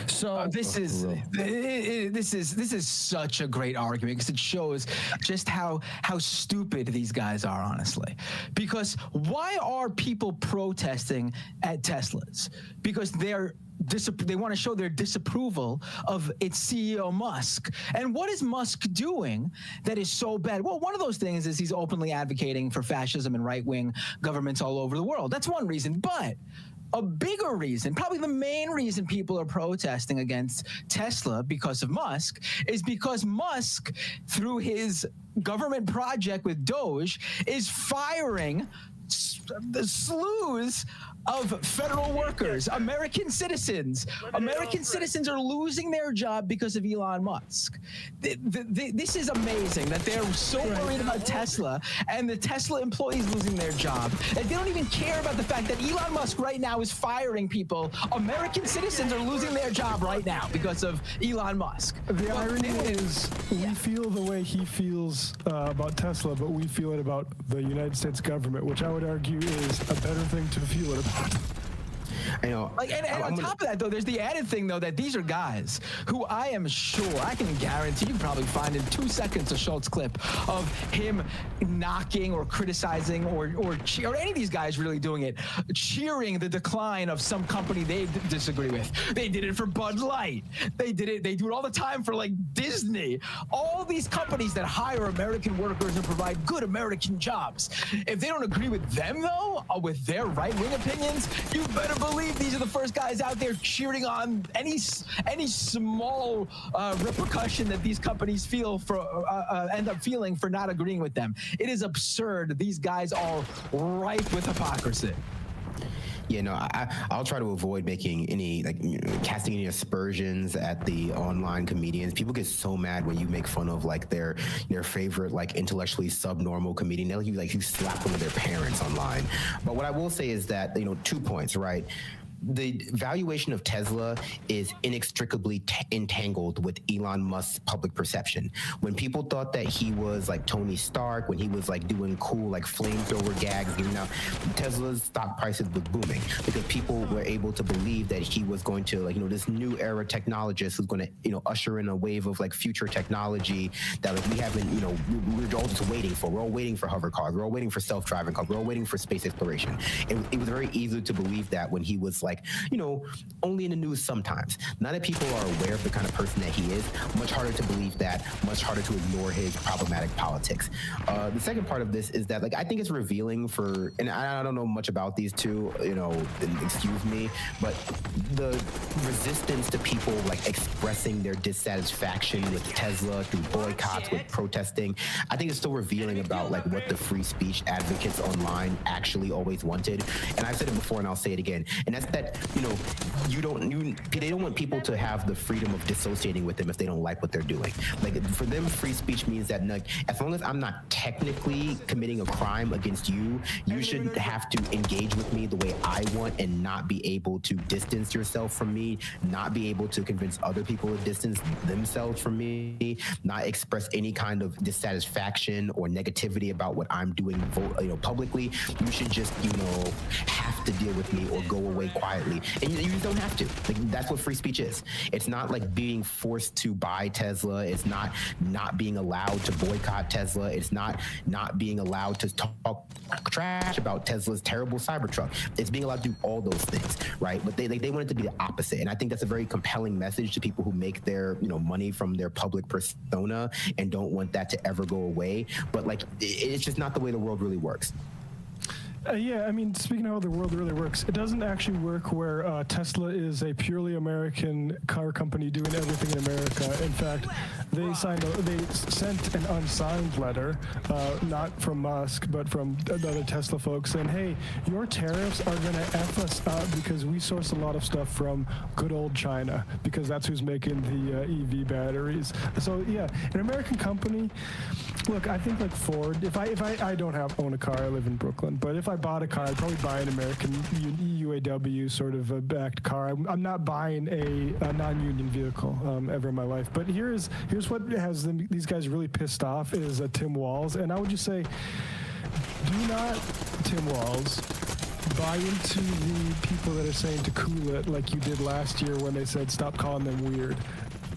So this is such a great argument because it shows just how stupid these guys are, honestly. Because why are people protesting at Teslas? Because they want to show their disapproval of its CEO Musk. And what is Musk doing that is so bad? Well, one of those things is he's openly advocating for fascism and right-wing governments all over the world. That's one reason, but a bigger reason, probably the main reason people are protesting against Tesla because of Musk is because Musk, through his government project with Doge, is firing the slews of federal workers, American citizens. American citizens are losing their job because of Elon Musk. This is amazing that they're so worried about Tesla and the Tesla employees losing their job that they don't even care about the fact that Elon Musk right now is firing people. American citizens are losing their job right now because of Elon Musk. The irony is we feel the way he feels about Tesla, but we feel it about the United States government, which I would argue is a better thing to feel it about. I know. Like, and on top of that, though, there's the added thing, though, that these are guys who I am sure, I can guarantee you can probably find in 2 seconds a Schultz clip of him knocking or criticizing or any of these guys really doing it, cheering the decline of some company they disagree with. They did it for Bud Light. They do it all the time for, like, Disney. All these companies that hire American workers and provide good American jobs. If they don't agree with them, though, with their right-wing opinions, you better believe these are the first guys out there cheering on any small repercussion that these companies feel for end up feeling for not agreeing with them. It is absurd. These guys are rife with hypocrisy. Yeah, no, I'll try to avoid making any, casting any aspersions at the online comedians. People get so mad when you make fun of, their favorite, intellectually subnormal comedian. They'll you slap one of their parents online. But what I will say is that, 2 points, right? The valuation of Tesla is inextricably entangled with Elon Musk's public perception. When people thought that he was like Tony Stark, when he was doing cool flamethrower gags, Tesla's stock prices was booming because people were able to believe that he was going to this new era technologist who's going to usher in a wave of future technology that we haven't we're all just waiting for. We're all waiting for hover cars. We're all waiting for self-driving cars. We're all waiting for space exploration. And it was very easy to believe that when he was only in the news sometimes. Now that people are aware of the kind of person that he is, much harder to believe that, much harder to ignore his problematic politics. The second part of this is that, I think it's revealing for, and I don't know much about these two, excuse me, but the resistance to people, expressing their dissatisfaction with Tesla through boycotts, with protesting, I think it's still revealing about, what the free speech advocates online actually always wanted. And I've said it before and I'll say it again, and that's that, they don't want people to have the freedom of dissociating with them if they don't like what they're doing. For them, free speech means that as long as I'm not technically committing a crime against you, you shouldn't have to engage with me the way I want and not be able to distance yourself from me, not be able to convince other people to distance themselves from me, not express any kind of dissatisfaction or negativity about what I'm doing, publicly. You should just, have to deal with me or go away quietly. And you just don't have to. That's what free speech is. It's not being forced to buy Tesla. It's not being allowed to boycott Tesla. It's not being allowed to talk trash about Tesla's terrible Cybertruck. It's being allowed to do all those things, right? But they want it to be the opposite. And I think that's a very compelling message to people who make their, money from their public persona and don't want that to ever go away. But it's just not the way the world really works. Yeah, I mean, speaking of how the world really works, it doesn't actually work where Tesla is a purely American car company doing everything in America. In fact, they sent an unsigned letter, not from Musk, but from other Tesla folks saying, hey, your tariffs are going to F us up because we source a lot of stuff from good old China, because that's who's making the EV batteries. So, yeah, an American company, look, I think Ford, if I don't own a car, I live in Brooklyn, but if I bought a car, I'd probably buy an American UAW sort of a backed car. I'm not buying a non-union vehicle ever in my life. But here's what has these guys really pissed off is Tim Walz. And I would just say, do not, Tim Walz, buy into the people that are saying to cool it like you did last year when they said stop calling them weird.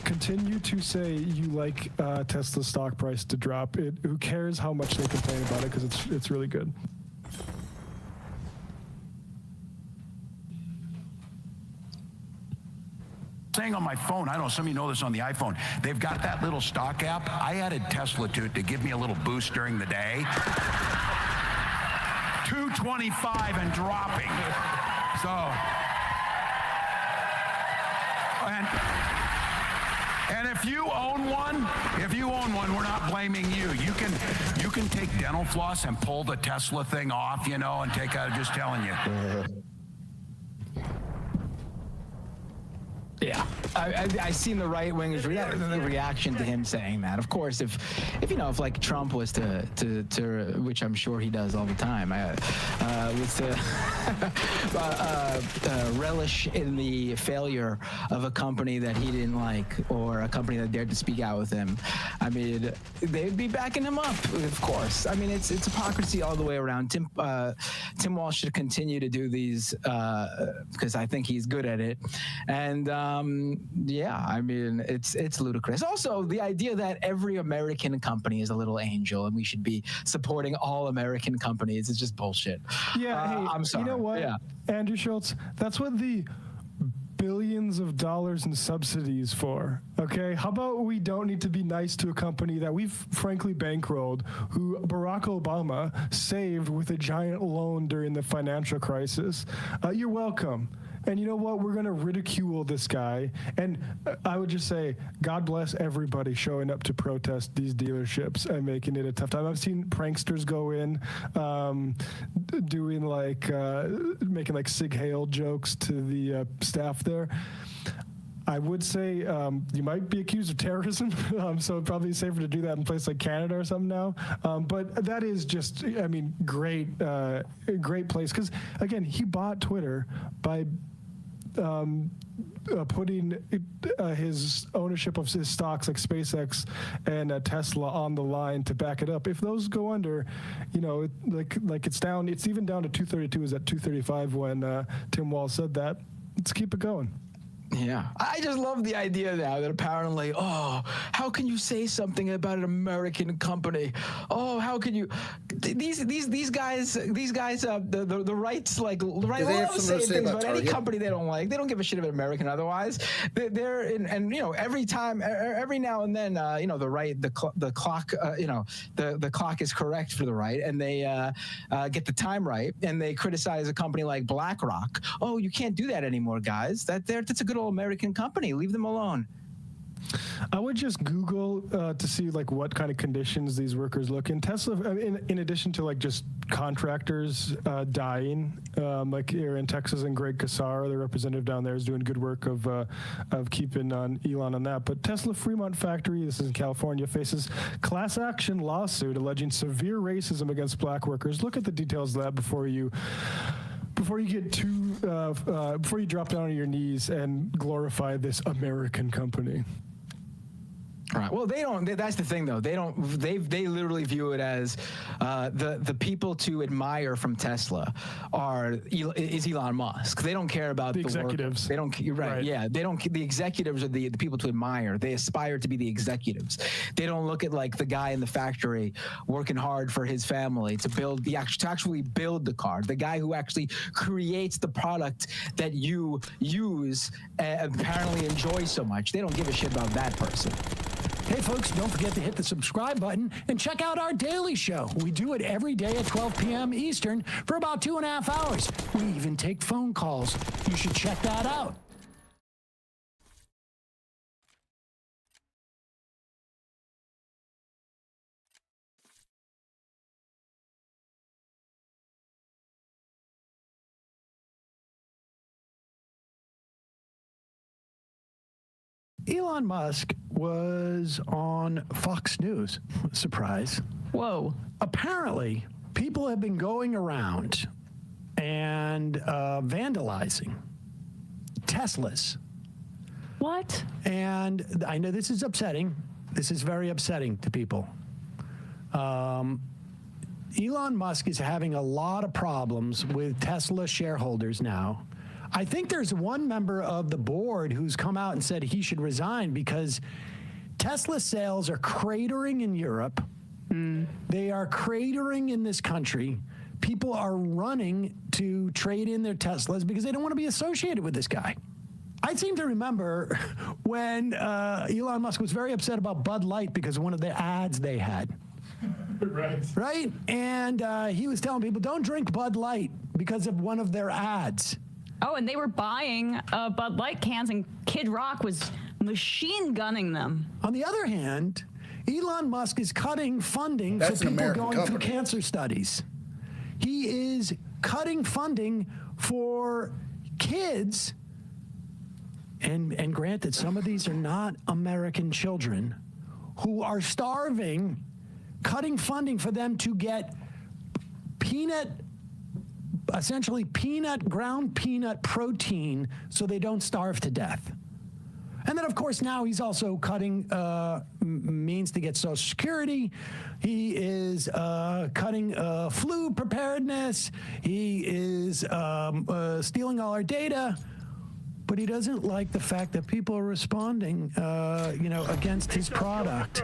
Continue to say you like Tesla's stock price to drop. Who cares how much they complain about it, because it's really good. Saying on my phone, I don't know, some of you know this on the iPhone, they've got that little stock app. I added Tesla to it to give me a little boost during the day. 225 and dropping. So, and if you own one, we're not blaming you. You can take dental floss and pull the Tesla thing off, you know, and take out, just telling you. Yeah, I seen the right wingers the reaction to him saying that. Of course, if like Trump was to which I'm sure he does all the time, was to relish in the failure of a company that he didn't like, or a company that dared to speak out with him, I mean, they'd be backing him up, of course. I mean, it's hypocrisy all the way around. Tim Walz should continue to do these because I think he's good at it, and. Yeah, I mean, it's ludicrous. Also, the idea that every American company is a little angel and we should be supporting all American companies is just bullshit. Yeah, hey, I'm sorry. You know what, yeah. Andrew Schultz, that's what the billions of dollars in subsidies for, okay? How about we don't need to be nice to a company that we've frankly bankrolled, who Barack Obama saved with a giant loan during the financial crisis? You're welcome. And you know what? We're going to ridicule this guy. And I would just say, God bless everybody showing up to protest these dealerships and making it a tough time. I've seen pranksters go in, doing like, making like Sig Heil jokes to the staff there. I would say you might be accused of terrorism, so it'd probably be safer to do that in a place like Canada or something now. But that is just, I mean, great place. Because, again, he bought Twitter by putting his ownership of his stocks like SpaceX and Tesla on the line to back it up. If those go under, you know, like it's down, it's even down to 232, it was at 235 when Tim Walz said that. Let's keep it going. Yeah, I just love the idea now that apparently, oh, how can you say something about an American company? Oh, how can you? These guys, the rights, like the right, they love saying things about any company they don't like. They don't give a shit about American otherwise. They're in, and you know, every now and then, you know, the right, the clock, you know, the clock is correct for the right, and they get the time right, and they criticize a company like BlackRock. Oh, you can't do that anymore, guys. That's a good American company. Leave them alone. I would just Google to see like what kind of conditions these workers look in. Tesla, in addition to like just contractors dying, like here in Texas, and Greg Casar, the representative down there, is doing good work of keeping on Elon on that. But Tesla Fremont factory, this is in California, faces class action lawsuit alleging severe racism against black workers. Look at the details of that before you get too, before you drop down on your knees and glorify this American company. All right. Well, they don't. That's the thing, though. They don't. They literally view it as the people to admire from Tesla is Elon Musk. They don't care about the executives. They don't. You're right. Yeah. They don't. The executives are the people to admire. They aspire to be the executives. They don't look at like the guy in the factory working hard for his family to actually build the car. The guy who actually creates the product that you use and apparently enjoy so much. They don't give a shit about that person. Hey, folks, don't forget to hit the subscribe button and check out our daily show. We do it every day at 12 p.m. Eastern for about 2.5 hours. We even take phone calls. You should check that out. Elon Musk was on Fox News. Surprise. Whoa. Apparently, people have been going around and vandalizing Teslas. What? And I know this is upsetting. This is very upsetting to people. Elon Musk is having a lot of problems with Tesla shareholders now. I think there's one member of the board who's come out and said he should resign because Tesla sales are cratering in Europe. They are cratering in this country. People are running to trade in their Teslas because they don't want to be associated with this guy. I seem to remember when Elon Musk was very upset about Bud Light because of one of the ads they had. Right? And he was telling people, don't drink Bud Light because of one of their ads. Oh, and they were buying Bud Light cans, and Kid Rock was machine gunning them. On the other hand, Elon Musk is cutting funding for people going through cancer studies. He is cutting funding for kids. And granted, some of these are not American children who are starving, cutting funding for them to get essentially ground peanut protein so they don't starve to death. And then, of course, now he's also cutting means to get Social Security. He is cutting flu preparedness. He is stealing all our data. But he doesn't like the fact that people are responding, against his product.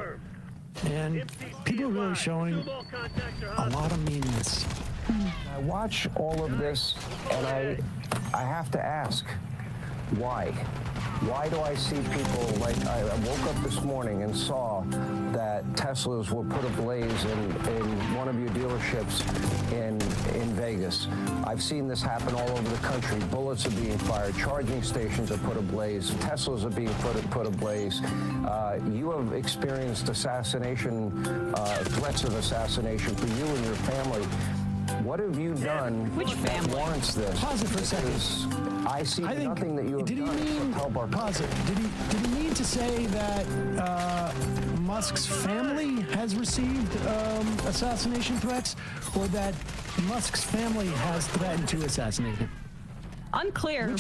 And people are really showing a lot of meanness. I watch all of this, and I have to ask, why? Why do I see people like I woke up this morning and saw that Teslas were put ablaze in one of your dealerships in Vegas? I've seen this happen all over the country. Bullets are being fired. Charging stations are put ablaze. Teslas are being put ablaze. You have experienced assassination, threats of assassination for you and your family. What have you done that warrants this? Pause it for a second. I see nothing that you have done to help our... Pause it. Did he mean to say that Musk's family has received assassination threats, or that Musk's family has threatened to assassinate him? Unclear,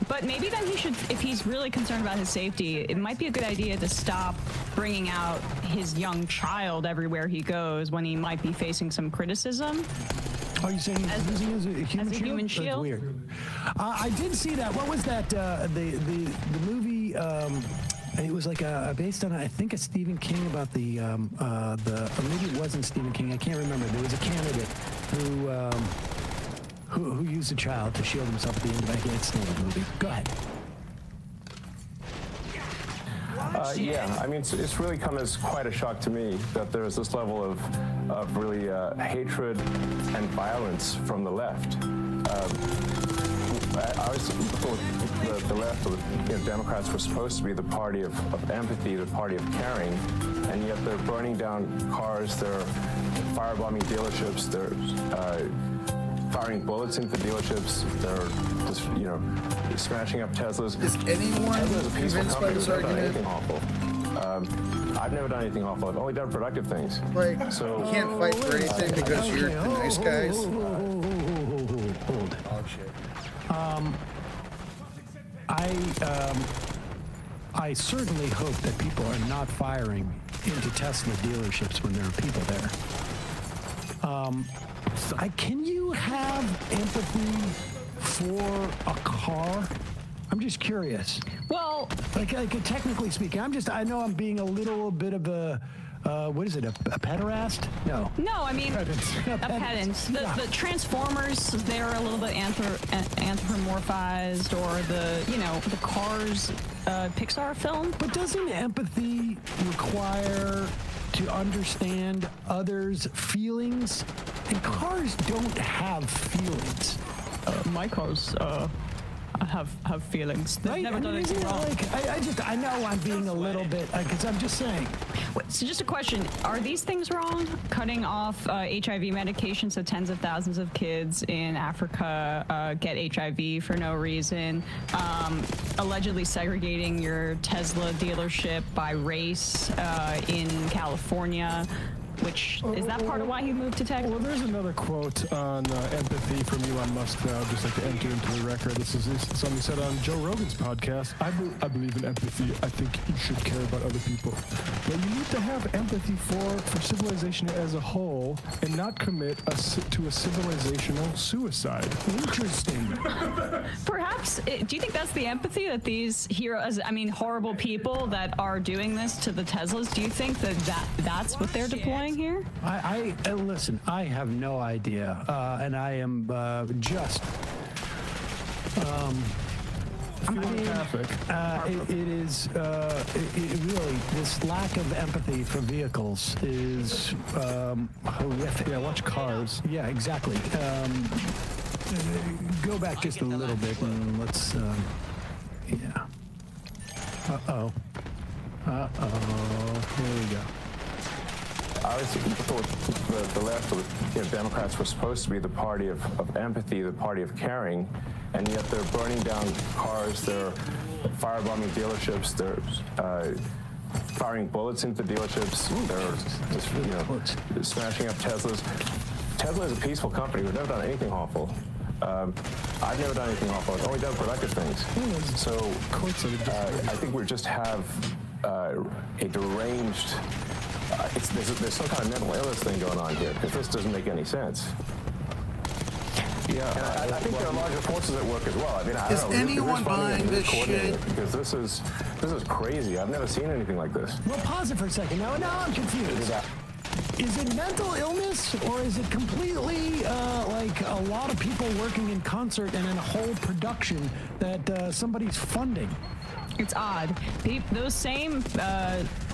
but maybe then he should, if he's really concerned about his safety, it might be a good idea to stop bringing out his young child everywhere he goes when he might be facing some criticism. Oh, you're saying he's using it as a human shield? That's weird. I did see that. What was that? The movie? It was like based on I think a Stephen King about or maybe it wasn't Stephen King. I can't remember. There was a candidate who used a child to shield himself at the end of I can't stand the movie. Go ahead. Yeah, I mean, it's really come as quite a shock to me that there's this level of really hatred and violence from the left. I was thought the left, or the Democrats, were supposed to be the party of empathy, the party of caring, and yet they're burning down cars, they're firebombing dealerships, they're firing bullets into dealerships, they're just, smashing up Teslas. Is anyone convinced by this argument? I've never done anything awful. I've only done productive things. Like, so you can't fight for anything because you're the nice guys. Hold. Oh shit. I certainly hope that people are not firing into Tesla dealerships when there are people there. Can you have empathy for a car? I'm just curious. Well, like technically speaking, I know I'm being a little bit of a, what is it, a pederast? No. No, I mean, a pedant. The Transformers, they're a little bit anthropomorphized, or the Cars Pixar film. But doesn't empathy require to understand others' feelings? And cars don't have feelings. My cars have feelings. They've never done anything wrong. I know I'm being a little bit, because I'm just saying. So just a question, are these things wrong? Cutting off HIV medication so tens of thousands of kids in Africa get HIV for no reason, allegedly segregating your Tesla dealership by race in California. which is that part of why he moved to Texas? Well, there's another quote on empathy from Elon Musk that I would just like to enter into the record. This is something he said on Joe Rogan's podcast. I believe in empathy. I think you should care about other people. But you need to have empathy for civilization as a whole and not commit to a civilizational suicide. Interesting. Perhaps, do you think that's the empathy that these heroes, I mean, horrible people that are doing this to the Teslas, do you think that's what they're deploying here? I listen, I have no idea, and I am just it is really, this lack of empathy for vehicles is horrific. Yeah, watch Cars. Yeah, exactly. Go back just a little bit and let's yeah. Uh-oh. Here we go. Obviously, people thought the left, Democrats were supposed to be the party of empathy, the party of caring, and yet they're burning down cars, they're firebombing dealerships, they're firing bullets into dealerships, they're just, smashing up Teslas. Tesla is a peaceful company. We've never done anything awful. I've never done anything awful. I've only done productive things. So I think we just have a deranged. There's some kind of mental illness thing going on here, because this doesn't make any sense. Yeah, and I think there are larger forces at work as well. I mean, I don't know. Anyone buying this shit? Because this is crazy. I've never seen anything like this. Well, pause it for a second. Now I'm confused. Is it mental illness, or is it completely like a lot of people working in concert and in a whole production that somebody's funding? It's odd. Those same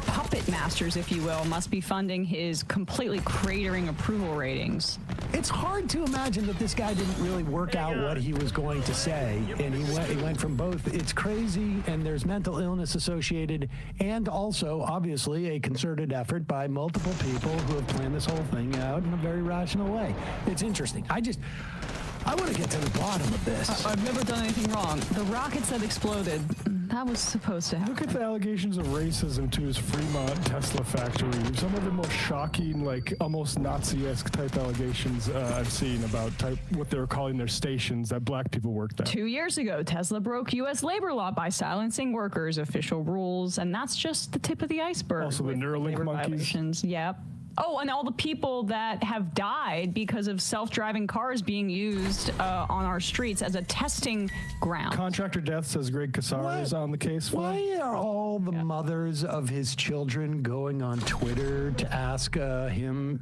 puppet masters, if you will, must be funding his completely cratering approval ratings. It's hard to imagine that this guy didn't really work out what he was going to say, and he went from both it's crazy and there's mental illness associated, and also obviously a concerted effort by multiple people who have planned this whole thing out in a very rational way. It's interesting. I want to get to the bottom of this. I've never done anything wrong. The rockets that exploded, that was supposed to happen. Look at the allegations of racism to his Fremont Tesla factory. Some of the most shocking, like almost Nazi-esque type allegations I've seen about what they were calling their stations that black people worked at. 2 years ago, Tesla broke U.S. labor law by silencing workers' official rules, and that's just the tip of the iceberg. Also the Neuralink monkeys. Violations. Yep. Oh, and all the people that have died because of self-driving cars being used on our streets as a testing ground. Contractor death, says Greg Casar, is on the case for. Why are all the mothers of his children going on Twitter to ask him,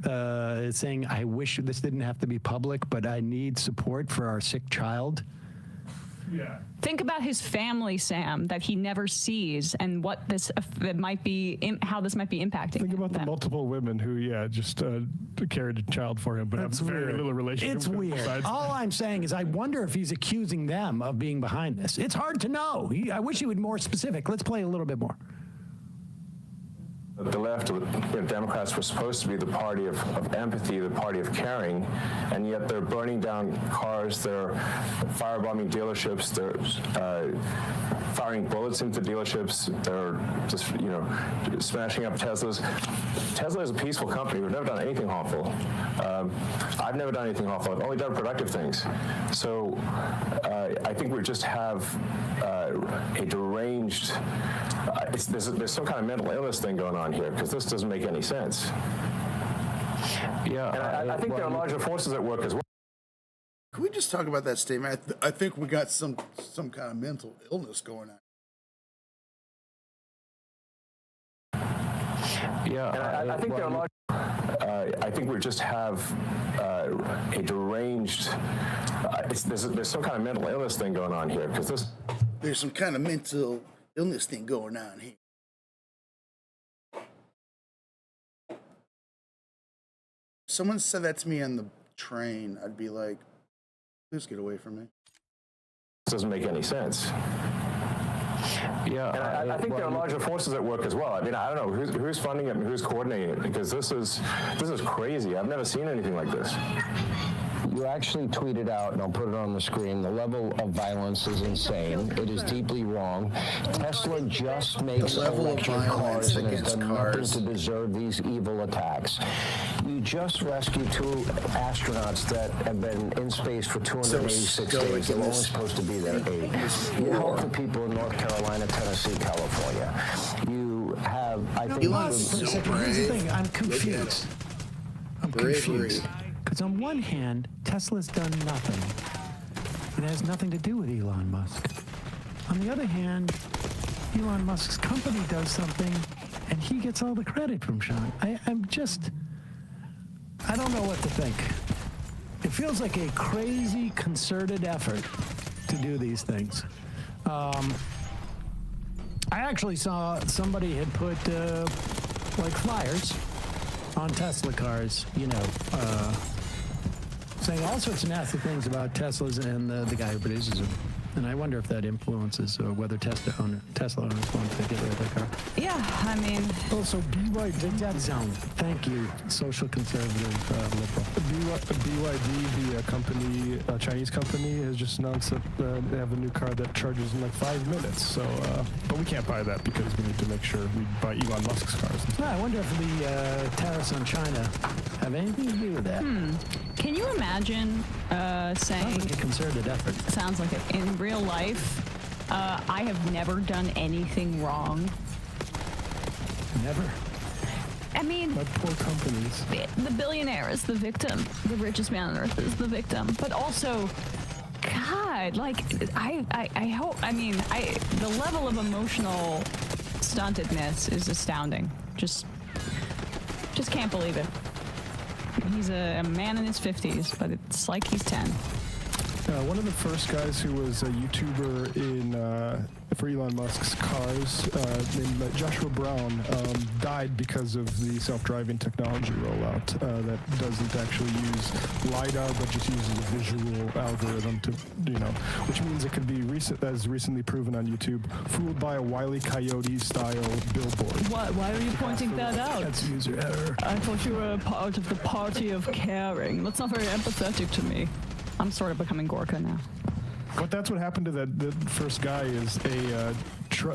saying, I wish this didn't have to be public, but I need support for our sick child? Yeah. Think about his family, Sam, that he never sees, and what this might be, how this might be impacting. Think about the multiple women who, just carried a child for him, but have very little relationship. It's weird. All I'm saying is I wonder if he's accusing them of being behind this. It's hard to know. I wish he would be more specific. Let's play a little bit more. The left, Democrats were supposed to be the party of empathy, the party of caring, and yet they're burning down cars, they're firebombing dealerships, they're firing bullets into dealerships, they're just, smashing up Teslas. Tesla is a peaceful company. We've never done anything harmful. I've never done anything harmful. I've only done productive things. So I think we just have a deranged, there's some kind of mental illness thing going on here, because this doesn't make any sense. Yeah, and I think there are larger forces at work as well. Can we just talk about that statement? I think we got some kind of mental illness going on. Yeah, and I think there are large. I think we just have a deranged. There's some kind of mental illness thing going on here, because there's some kind of mental illness thing going on here. Someone said that to me on the train, I'd be like, please get away from me. This doesn't make any sense. Yeah, and I think there are larger forces at work as well. I mean, I don't know who's funding it and who's coordinating it, because this is crazy. I've never seen anything like this. You actually tweeted out, and I'll put it on the screen, the level of violence is insane. It is deeply wrong. Tesla just makes electric cars and has done nothing to deserve these evil attacks. You just rescued 2 astronauts that have been in space for 286 days. They were only supposed to be there 8. You help the people in North Carolina, Tennessee, California. You have, I think... Here's the thing, I'm confused. I'm confused. Because on one hand, Tesla's done nothing. It has nothing to do with Elon Musk. On the other hand, Elon Musk's company does something, and he gets all the credit from Sean. I don't know what to think. It feels like a crazy, concerted effort to do these things. I actually saw somebody had put like flyers on Tesla cars, you know, saying all sorts of nasty things about Teslas and the guy who produces them. And I wonder if that influences whether Tesla owners want to get rid of their car. Yeah, I mean... Also, BYD... Dead zone. Thank you, social conservative liberal. BYD, the company, Chinese company, has just announced that they have a new car that charges in like 5 minutes. So, but we can't buy that because we need to make sure we buy Elon Musk's cars. I wonder if the tariffs on China have anything to do with that. Can you imagine saying... Sounds like a concerted effort. Sounds like it. In real life, I have never done anything wrong. Never? I mean... But poor companies. The billionaire is the victim. The richest man on earth is the victim. But also, God, like, I hope... I mean, the level of emotional stuntedness is astounding. Just can't believe it. He's a man in his 50s, but it's like he's 10. One of the first guys who was a YouTuber for Elon Musk's cars, named Joshua Brown, died because of the self-driving technology rollout that doesn't actually use LiDAR, but just uses a visual algorithm to, which means it could be as recently proven on YouTube, fooled by a Wile E. Coyote-style billboard. Why are you pointing that out? That's user error. I thought you were a part of the party of caring. That's not very empathetic to me. I'm sort of becoming Gorka now. But that's what happened to that first guy is a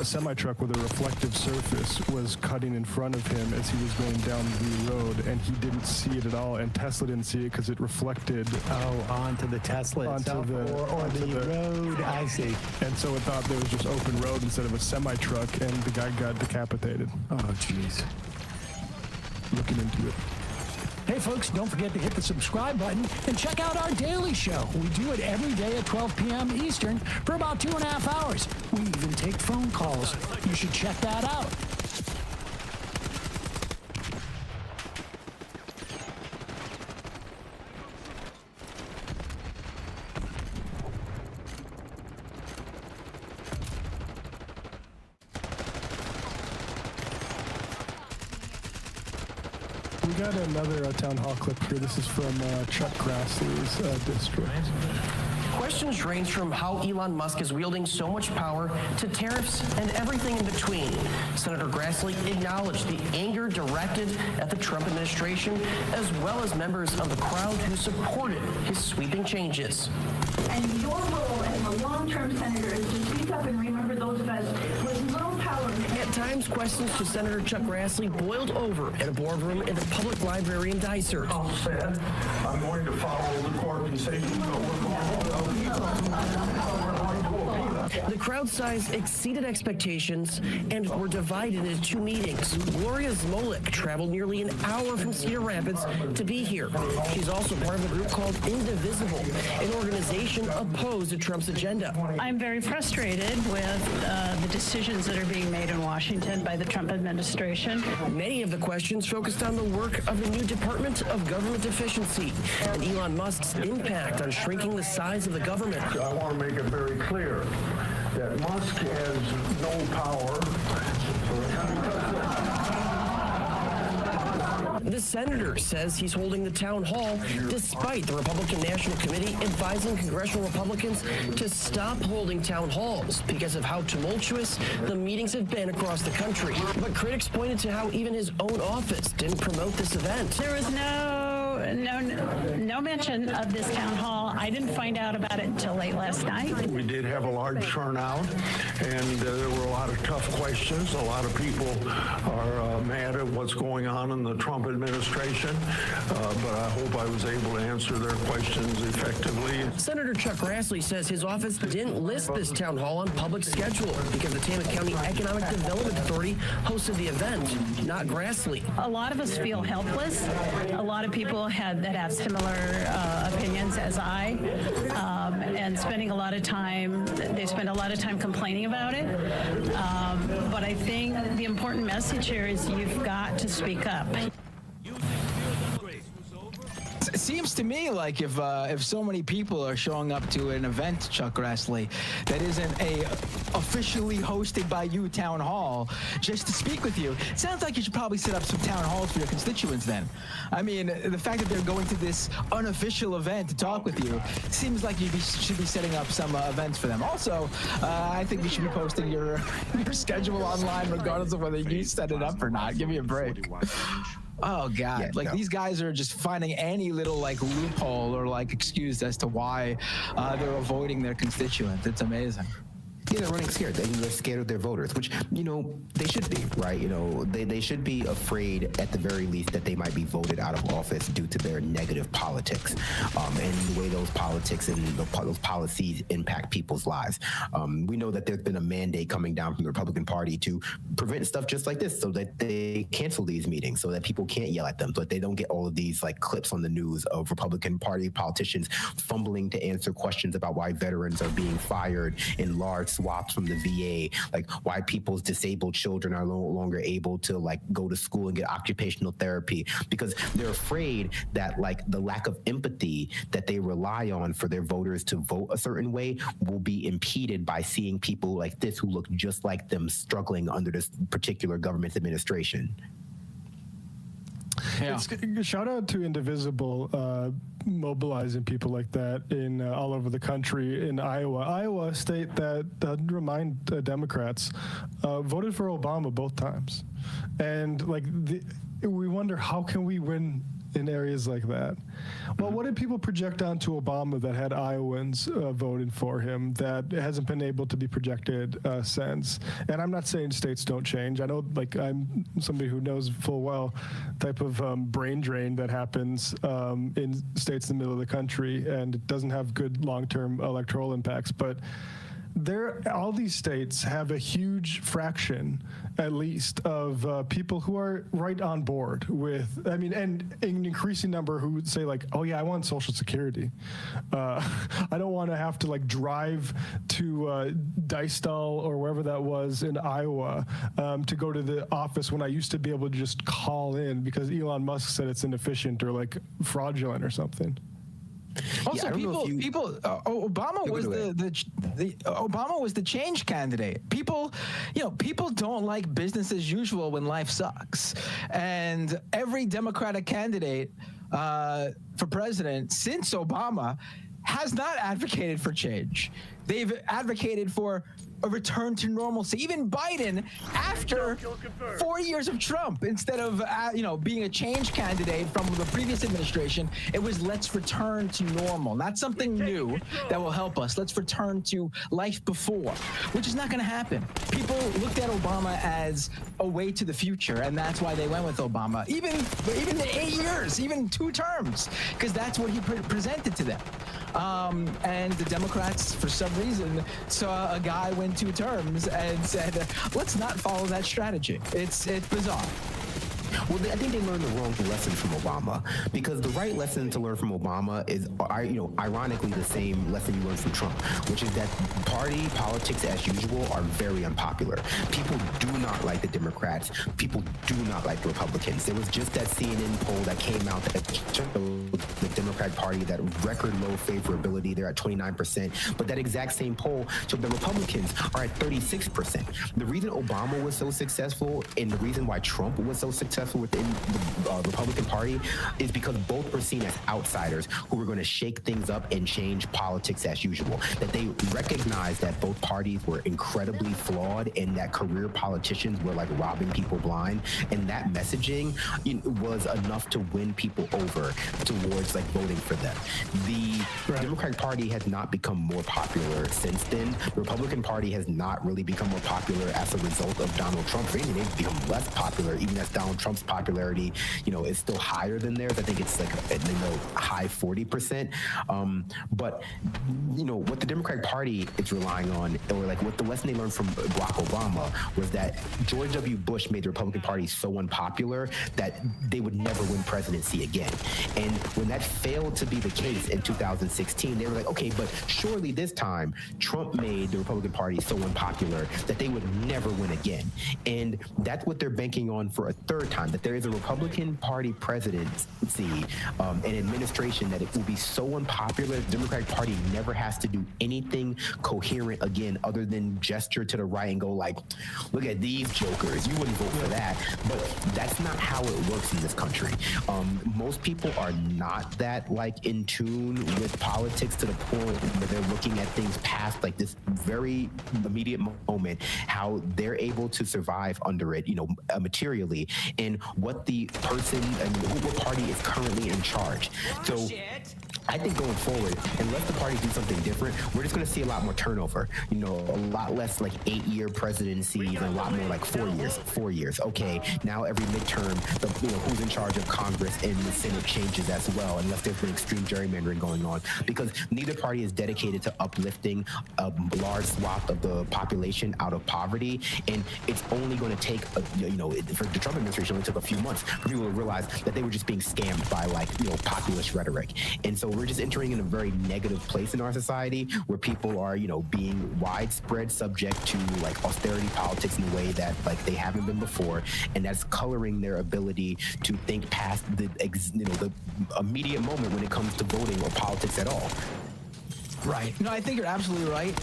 semi-truck with a reflective surface was cutting in front of him as he was going down the road, and he didn't see it at all, and Tesla didn't see it because it reflected onto the Tesla itself, or the road. I see. And so it thought there was just open road instead of a semi-truck, and the guy got decapitated. Oh, jeez. Looking into it. Hey folks, don't forget to hit the subscribe button and check out our daily show. We do it every day at 12 p.m. Eastern for about 2.5 hours. We even take phone calls. You should check that out. We got another town hall clip here. This is from Chuck Grassley's district. Questions range from how Elon Musk is wielding so much power to tariffs and everything in between. Senator Grassley acknowledged the anger directed at the Trump administration, as well as members of the crowd who supported his sweeping changes. And your role as a long-term senator is to speak up and remember those of us with little power. At times, questions to Senator Chuck Grassley boiled over at a boardroom in the public library in Dysart. Said, I'm going to follow the court and say, The crowd size exceeded expectations and were divided into 2 meetings. Gloria Zmolik traveled nearly an hour from Cedar Rapids to be here. She's also part of a group called Indivisible, an organization opposed to Trump's agenda. I'm very frustrated with the decisions that are being made in Washington by the Trump administration. Many of the questions focused on the work of the new Department of Government Efficiency and Elon Musk's impact on shrinking the size of the government. I want to make it very clear that Musk has no power. The senator says he's holding the town hall despite the Republican National Committee advising congressional Republicans to stop holding town halls because of how tumultuous the meetings have been across the country. But critics pointed to how even his own office didn't promote this event. There was no no mention of this town hall. I didn't find out about it until late last night. We did have a large turnout, and there were a lot of tough questions. A lot of people are mad at what's going on in the Trump administration, but I hope I was able to answer their questions effectively. Senator Chuck Grassley says his office didn't list this town hall on public schedule because the Tama County Economic Development Authority hosted the event, not Grassley. A lot of us feel helpless. A lot of people that have similar opinions as I, and spending a lot of time, they spend a lot of time complaining about it. But I think the important message here is you've got to speak up. It seems to me like if so many people are showing up to an event, Chuck Grassley, that isn't a officially hosted by you town hall just to speak with you, it sounds like you should probably set up some town halls for your constituents then. I mean, the fact that they're going to this unofficial event to talk with you seems like you should be setting up some events for them. Also, I think you should be posting your schedule online regardless of whether you set it up or not. Give me a break. Oh God! Yeah, like no. These guys are just finding any little like loophole or like excuse as to why they're avoiding their constituents. It's amazing. Yeah, they're running scared. They're scared of their voters, which, they should be, right? They should be afraid at the very least that they might be voted out of office due to their negative politics and the way those politics and those policies impact people's lives. We know that there's been a mandate coming down from the Republican Party to prevent stuff just like this so that they cancel these meetings, so that people can't yell at them, so that they don't get all of these like clips on the news of Republican Party politicians fumbling to answer questions about why veterans are being fired in large swaths from the VA, like why people's disabled children are no longer able to like go to school and get occupational therapy, because they're afraid that like the lack of empathy that they rely on for their voters to vote a certain way will be impeded by seeing people like this who look just like them struggling under this particular government administration. Yeah. Shout out to Indivisible mobilizing people like that in all over the country. In Iowa, a state that remind Democrats voted for Obama both times, and we wonder how can we win in areas like that. Well, what did people project onto Obama that had Iowans voting for him that hasn't been able to be projected since? And I'm not saying states don't change. I know, I'm somebody who knows full well type of brain drain that happens in states in the middle of the country, and it doesn't have good long-term electoral impacts. But all these states have a huge fraction, at least, of people who are right on board with, and an increasing number who would say oh yeah, I want Social Security. I don't want to have to drive to Dicedal or wherever that was in Iowa to go to the office when I used to be able to just call in because Elon Musk said it's inefficient or fraudulent or something. Also, Obama was Obama was the change candidate. People don't like business as usual when life sucks, and every Democratic candidate for president since Obama has not advocated for change. They've advocated for a return to normalcy. Even Biden, after 4 years of Trump, instead of being a change candidate from the previous administration, it was let's return to normal, not something new that will help us. Let's return to life before, which is not going to happen. People looked at Obama as a way to the future, and that's why they went with Obama. Even the 8 years, even 2 terms, because that's what he presented to them. And the Democrats, for some reason, saw a guy win 2 terms and said, let's not follow that strategy. It's bizarre. Well, I think they learned the wrong lesson from Obama, because the right lesson to learn from Obama is, ironically, the same lesson you learned from Trump, which is that party politics, as usual, are very unpopular. People do not like the Democrats. People do not like the Republicans. There was just that CNN poll that came out that showed the Democratic Party that record low favorability. They're at 29%, but that exact same poll showed the Republicans are at 36%. The reason Obama was so successful and the reason why Trump was so successful successful within the Republican Party is because both were seen as outsiders who were going to shake things up and change politics as usual. That they recognized that both parties were incredibly flawed and that career politicians were like robbing people blind. And that messaging was enough to win people over towards like voting for them. The Democratic Party has not become more popular since then. The Republican Party has not really become more popular as a result of Donald Trump. They've become less popular, even as Donald Trump's popularity, is still higher than theirs. I think it's like in the high 40%. But what the Democratic Party is relying on, or like what the lesson they learned from Barack Obama, was that George W. Bush made the Republican Party so unpopular that they would never win presidency again. And when that failed to be the case in 2016, they were like, okay, but surely this time Trump made the Republican Party so unpopular that they would never win again. And that's what they're banking on for a third time, that there is a Republican Party presidency, an administration that it will be so unpopular that the Democratic Party never has to do anything coherent again other than gesture to the right and go like, look at these jokers, you wouldn't vote for that. But that's not how it works in this country. Most people are not that like in tune with politics to the point where they're looking at things past like this very immediate moment, how they're able to survive under it, materially, and what the person and what party is currently in charge. So I think going forward, unless the parties do something different, we're just going to see a lot more turnover. A lot less like 8-year presidencies and a lot more like 4 years. 4 years. Okay, now every midterm, who's in charge of Congress and the Senate changes as well, unless there's been extreme gerrymandering going on, because neither party is dedicated to uplifting a large swath of the population out of poverty. And it's only going to take, for the Trump administration, it only took a few months for people to realize that they were just being scammed by populist rhetoric. And so we're just entering in a very negative place in our society where people are, being widespread subject to like austerity politics in a way that like they haven't been before, and that's coloring their ability to think past the immediate moment when it comes to voting or politics at all. Right. No, I think you're absolutely right.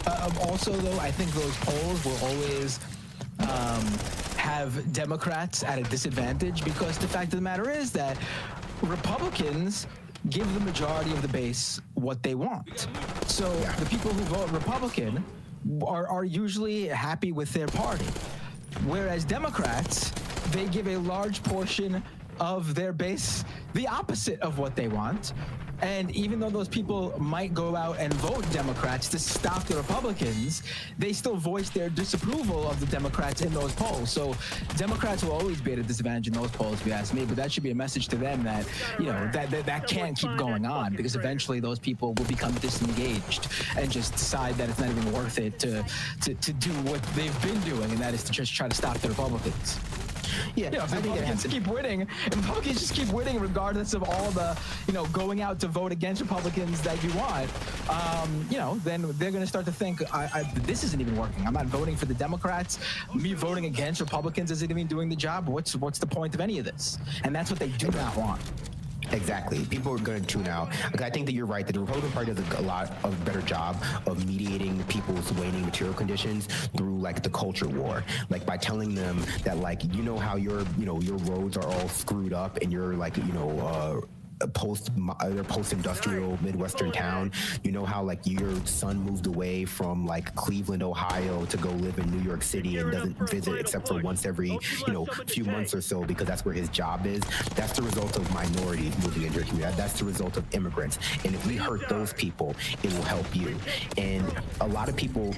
Also, though, I think those polls will always have Democrats at a disadvantage because the fact of the matter is that Republicans give the majority of the base what they want. So the people who vote Republican are usually happy with their party. Whereas Democrats, they give a large portion of their base the opposite of what they want. And even though those people might go out and vote Democrats to stop the Republicans, they still voice their disapproval of the Democrats in those polls. So Democrats will always be at a disadvantage in those polls, if you ask me. But that should be a message to them that, that can't keep going on, because eventually those people will become disengaged and just decide that it's not even worth it to do what they've been doing, and that is to just try to stop the Republicans. Yeah, if Republicans keep winning, if Republicans just keep winning regardless of all the, going out to vote against Republicans that you want, then they're going to start to think, this isn't even working. I'm not voting for the Democrats. Me voting against Republicans isn't even doing the job. What's the point of any of this? And that's what they do not want. Exactly. People are going to tune out. I think that you're right, that the Republican Party does a lot of a better job of mediating people's waning material conditions through like the culture war. Like by telling them that how your roads are all screwed up and you're post-industrial Midwestern town. How your son moved away from Cleveland, Ohio to go live in New York City and doesn't visit except for once every few months or so because that's where his job is. That's the result of minorities moving into your community. That's the result of immigrants. And if we hurt those people, it will help you. And a lot of people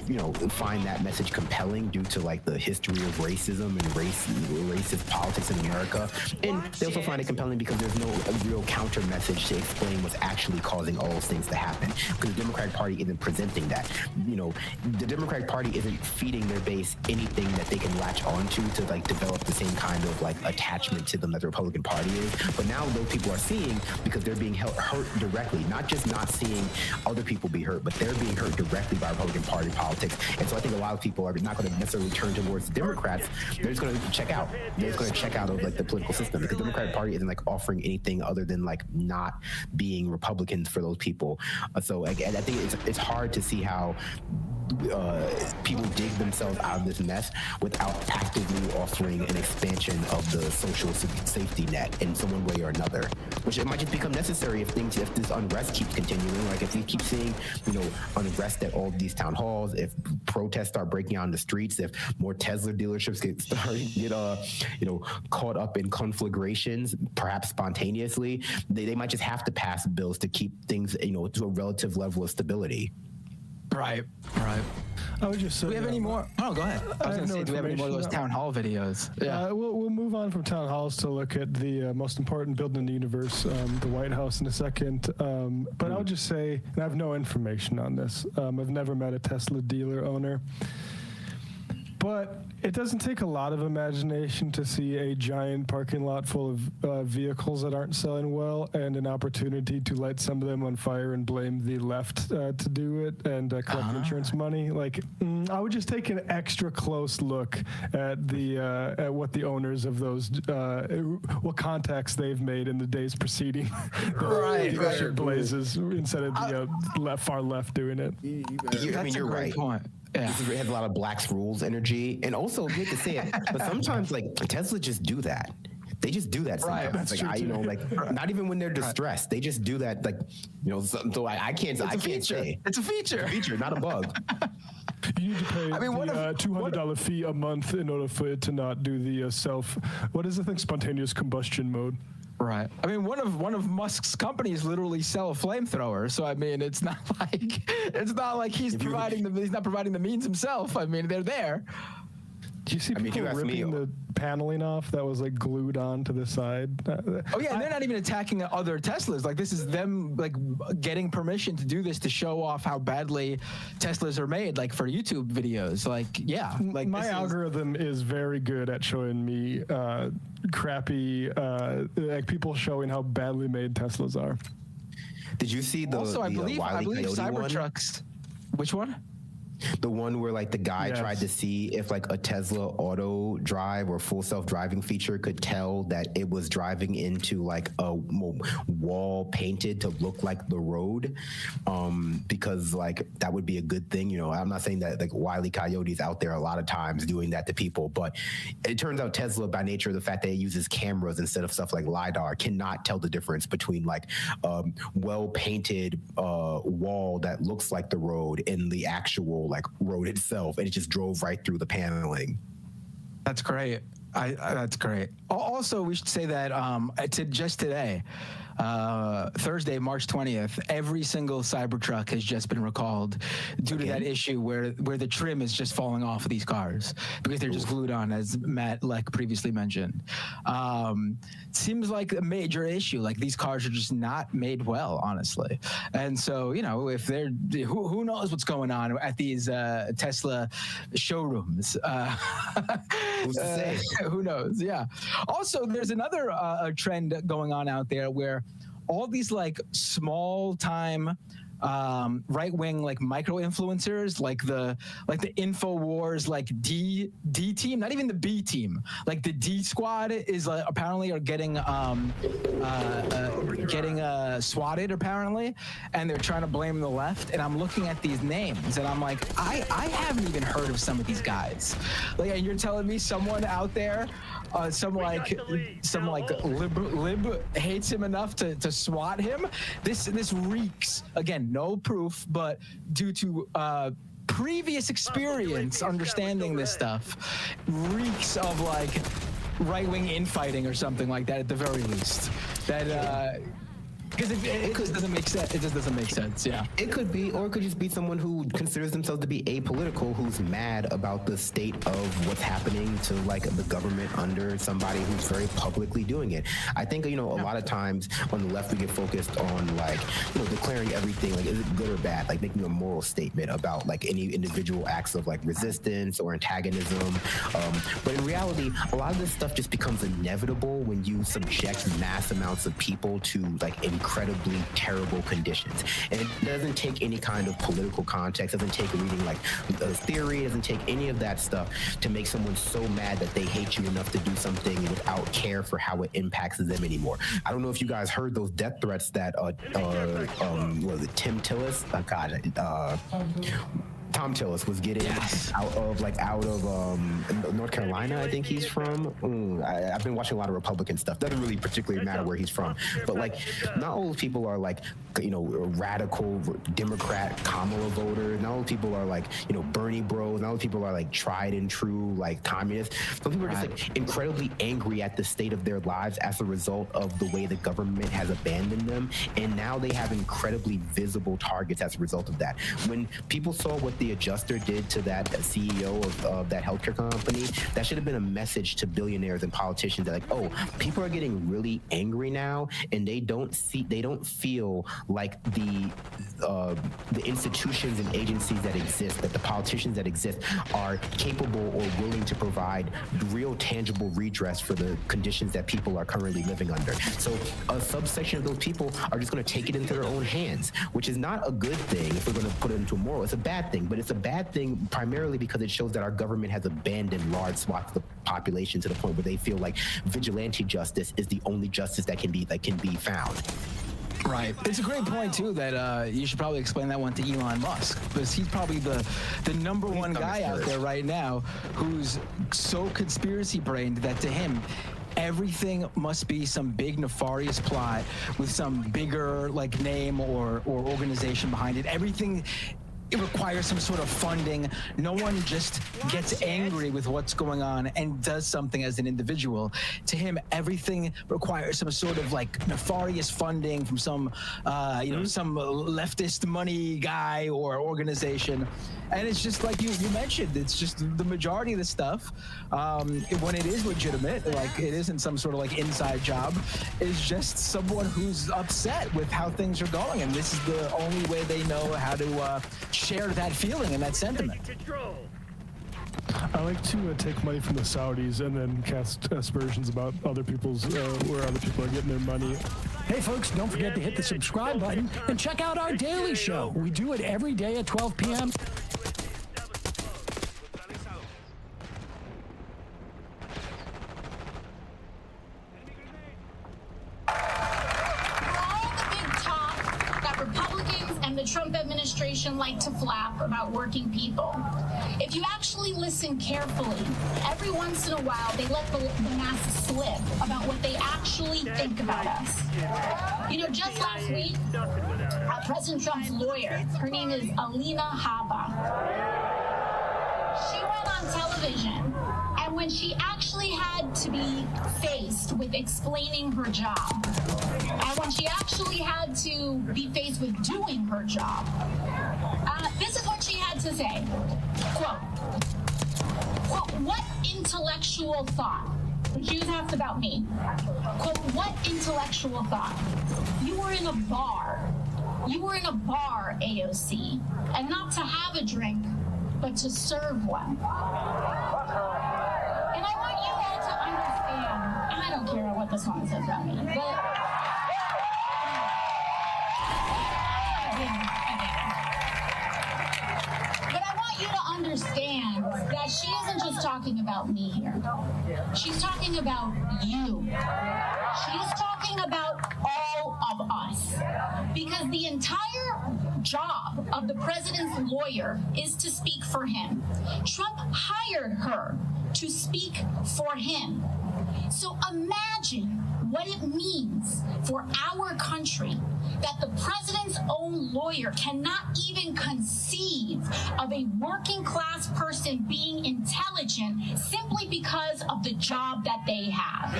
find that message compelling due to the history of racism and racist politics in America. And they also find it compelling because there's no real counter message to explain what's actually causing all those things to happen, because the Democratic Party isn't presenting that. The Democratic Party isn't feeding their base anything that they can latch onto to develop the same kind of attachment to them that the Republican Party is. But now those people are seeing, because they're being hurt directly, not just not seeing other people be hurt, but they're being hurt directly by Republican Party politics. And so I think a lot of people are not going to necessarily turn towards the Democrats. They're just going to check out. They're just going to check out of the political system, because the Democratic Party isn't offering anything other than not being Republicans for those people. So I think it's hard to see how people dig themselves out of this mess without actively offering an expansion of the social safety net in some way or another, which it might just become necessary if this unrest keeps continuing. Like if we keep seeing, unrest at all these town halls, if protests start breaking out in the streets, if more Tesla dealerships get caught up in conflagrations, perhaps spontaneously, they might just have to pass bills to keep things, to a relative level of stability. Right. I would just say, do we have any more? Oh, go ahead. I was going to say, do we have any more of those town hall videos? Yeah. We'll move on from town halls to look at the most important building in the universe, the White House, in a second. But I would just say, and I have no information on this. I've never met a Tesla dealer owner. But it doesn't take a lot of imagination to see a giant parking lot full of vehicles that aren't selling well, and an opportunity to light some of them on fire and blame the left to do it and collect insurance money. Like, I would just take an extra close look at at what the owners of those, what contacts they've made in the days preceding the blazes, instead of the far left doing it. You're right. Yeah. It has a lot of Black's Rules energy, and also you hate to say it, but sometimes Tesla just do that. They just do that sometimes. Not even when they're distressed, they just do that. So I can't say it's a feature. It's a feature, not a bug. You need to pay the $200 fee a month in order for it to not do the spontaneous combustion mode. Right. I mean, one of Musk's companies literally sell a flamethrower. So I mean, it's not like he's not providing the means himself. I mean, they're there. Do you see people ripping the paneling off that was glued on to the side? Oh yeah, and they're not even attacking other Teslas. This is them getting permission to do this to show off how badly Teslas are made, for YouTube videos. My algorithm is very good at showing me crappy, people showing how badly made Teslas are. Did you see the I believe Cybertrucks? Which one? The one where the guy tried to see if a Tesla auto drive or full self-driving feature could tell that it was driving into a wall painted to look like the road, because that would be a good thing. I'm not saying that Wile E. Coyote's out there a lot of times doing that to people, but it turns out Tesla, by nature of the fact that it uses cameras instead of stuff like LiDAR, cannot tell the difference between well-painted wall that looks like the road and the actual road itself, and it just drove right through the paneling. That's great. That's great. Also, we should say that just today, Thursday, March 20th, every single Cybertruck has just been recalled due to that issue where the trim is just falling off of these cars because they're just glued on, as Matt previously mentioned. Seems like a major issue. These cars are just not made well, honestly. And so, if they're, who knows what's going on at these Tesla showrooms? Who's to say? Who knows? Yeah. Also, there's another trend going on out there where all these small time right-wing micro influencers, the InfoWars D team, not even the B team, the D squad is apparently are getting swatted apparently, and they're trying to blame the left. And I'm looking at these names and I'm I haven't even heard of some of these guys. And you're telling me someone out there, some lib hates him enough to swat him? This reeks, again, no proof, but due to previous experience understanding this stuff, reeks of right-wing infighting or something like that at the very least. That because it just doesn't make sense. It just doesn't make sense. Yeah. It could be, or it could just be someone who considers themselves to be apolitical, who's mad about the state of what's happening to the government under somebody who's very publicly doing it. I think a lot of times on the left we get focused on declaring everything is it good or bad, making a moral statement about any individual acts of resistance or antagonism. But in reality, a lot of this stuff just becomes inevitable when you subject mass amounts of people to incredibly terrible conditions. And it doesn't take any kind of political context, doesn't take reading theory, doesn't take any of that stuff to make someone so mad that they hate you enough to do something without care for how it impacts them anymore. I don't know if you guys heard those death threats that Tim Tillis, Tom Tillis was getting out of North Carolina, I think he's from. I've been watching a lot of Republican stuff. Doesn't really particularly matter where he's from, but like, not all those people are like, radical Democrat Kamala voters. Not all those people are like, Bernie bros. Not all those people are like tried and true like communists. Some people are just like incredibly angry at the state of their lives as a result of the way the government has abandoned them, and now they have incredibly visible targets as a result of that. When people saw what the Adjuster did to that CEO of that healthcare company, that should have been a message to billionaires and politicians that like, oh, people are getting really angry now, and they don't feel like the institutions and agencies that exist, that the politicians that exist are capable or willing to provide real tangible redress for the conditions that people are currently living under. So a subsection of those people are just going to take it into their own hands, which is not a good thing if we're going to put it into a moral. It's a bad thing, but it's a bad thing primarily because it shows that our government has abandoned large swaths of the population to the point where they feel like vigilante justice is the only justice that can be found. Right. It's a great point, too, that you should probably explain that one to Elon Musk, because he's probably the number one guy out there right now who's so conspiracy-brained that to him, everything must be some big nefarious plot with some bigger like name or organization behind it. Everything, it requires some sort of funding. No one just gets angry with what's going on and does something as an individual. To him, everything requires some sort of like nefarious funding from some, some leftist money guy or organization. And it's just like you mentioned, it's just the majority of the stuff, when it is legitimate, like it isn't some sort of like inside job, is just someone who's upset with how things are going. And this is the only way they know how to share that feeling and that sentiment. I like to take money from the Saudis and then cast aspersions about other people's, where other people are getting their money. Hey folks, don't forget to hit the subscribe button and check out our daily show. We do it every day at 12 p.m. The Trump administration like to flap about working people. If you actually listen carefully, every once in a while they let the mask slip about what they actually think about us. Just last week, President Trump's lawyer, her name is Alina Habba, she went on television, and when she actually had to be faced with explaining her job, and when she actually had to be faced with doing her job, this is what she had to say. Quote, what intellectual thought? She was asked about me. Quote, what intellectual thought? You were in a bar. You were in a bar, AOC, and not to have a drink, but to serve one. And I want you all to understand, I don't care what the song says about me, but I want you to understand that she isn't just talking about me here. She's talking about you. She's talking about all of us. Because the entire job of the president's lawyer is to speak for him. Trump hired her to speak for him. So imagine what it means for our country that the president's own lawyer cannot even conceive of a working class person being intelligent simply because of the job that they have.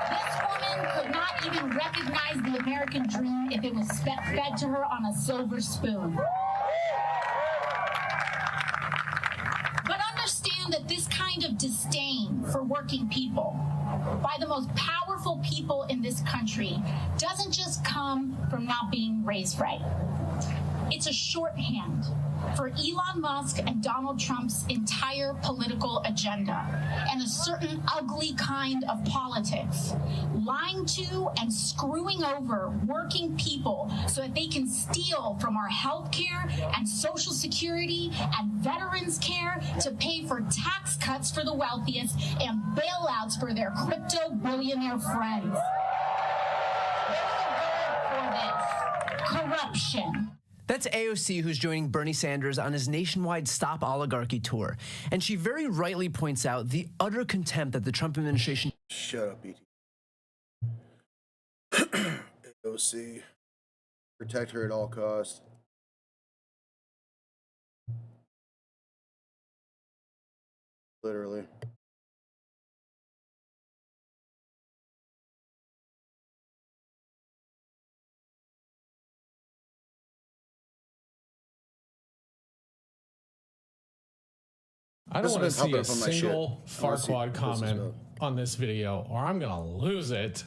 This woman could not even recognize the American dream if it was fed to her on a silver spoon. But understand that this kind of disdain for working people by the most powerful people in this country doesn't just come from not being raised right. It's a shorthand for Elon Musk and Donald Trump's entire political agenda and a certain ugly kind of politics, lying to and screwing over working people so that they can steal from our health care and Social Security and veterans care to pay for tax cuts for the wealthiest and bailouts for their crypto billionaire friends. For this corruption. That's AOC, who's joining Bernie Sanders on his nationwide Stop Oligarchy tour. And she very rightly points out the utter contempt that the Trump administration... Shut up, BT. AOC. Protect her at all costs. Literally. I don't want to see a single Farquad comment on this video, or I'm gonna lose it.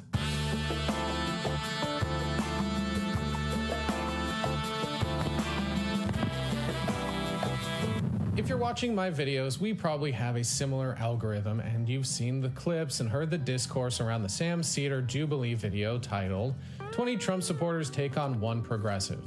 If you're watching my videos, we probably have a similar algorithm, and you've seen the clips and heard the discourse around the Sam Seder Jubilee video titled 20 Trump supporters take on one progressive.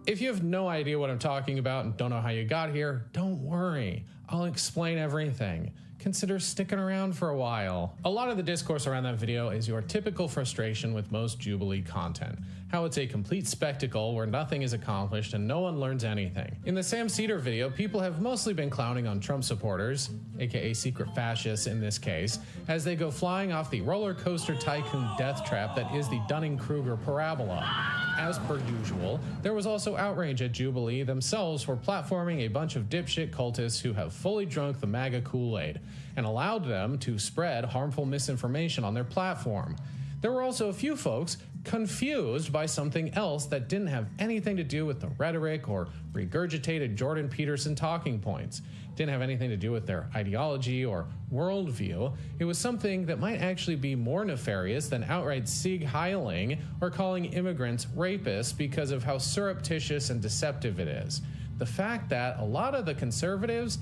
If you have no idea what I'm talking about and don't know how you got here, don't worry. I'll explain everything. Consider sticking around for a while. A lot of the discourse around that video is your typical frustration with most Jubilee content. How it's a complete spectacle where nothing is accomplished and no one learns anything. In the Sam Seder video, people have mostly been clowning on Trump supporters, aka secret fascists in this case, as they go flying off the roller coaster tycoon death trap that is the Dunning-Kruger parabola. As per usual, there was also outrage at Jubilee themselves for platforming a bunch of dipshit cultists who have fully drunk the MAGA Kool-Aid and allowed them to spread harmful misinformation on their platform. There were also a few folks confused by something else that didn't have anything to do with the rhetoric or regurgitated Jordan Peterson talking points. Didn't have anything to do with their ideology or worldview. It was something that might actually be more nefarious than outright Sieg Heiling or calling immigrants rapists because of how surreptitious and deceptive it is. The fact that a lot of the conservatives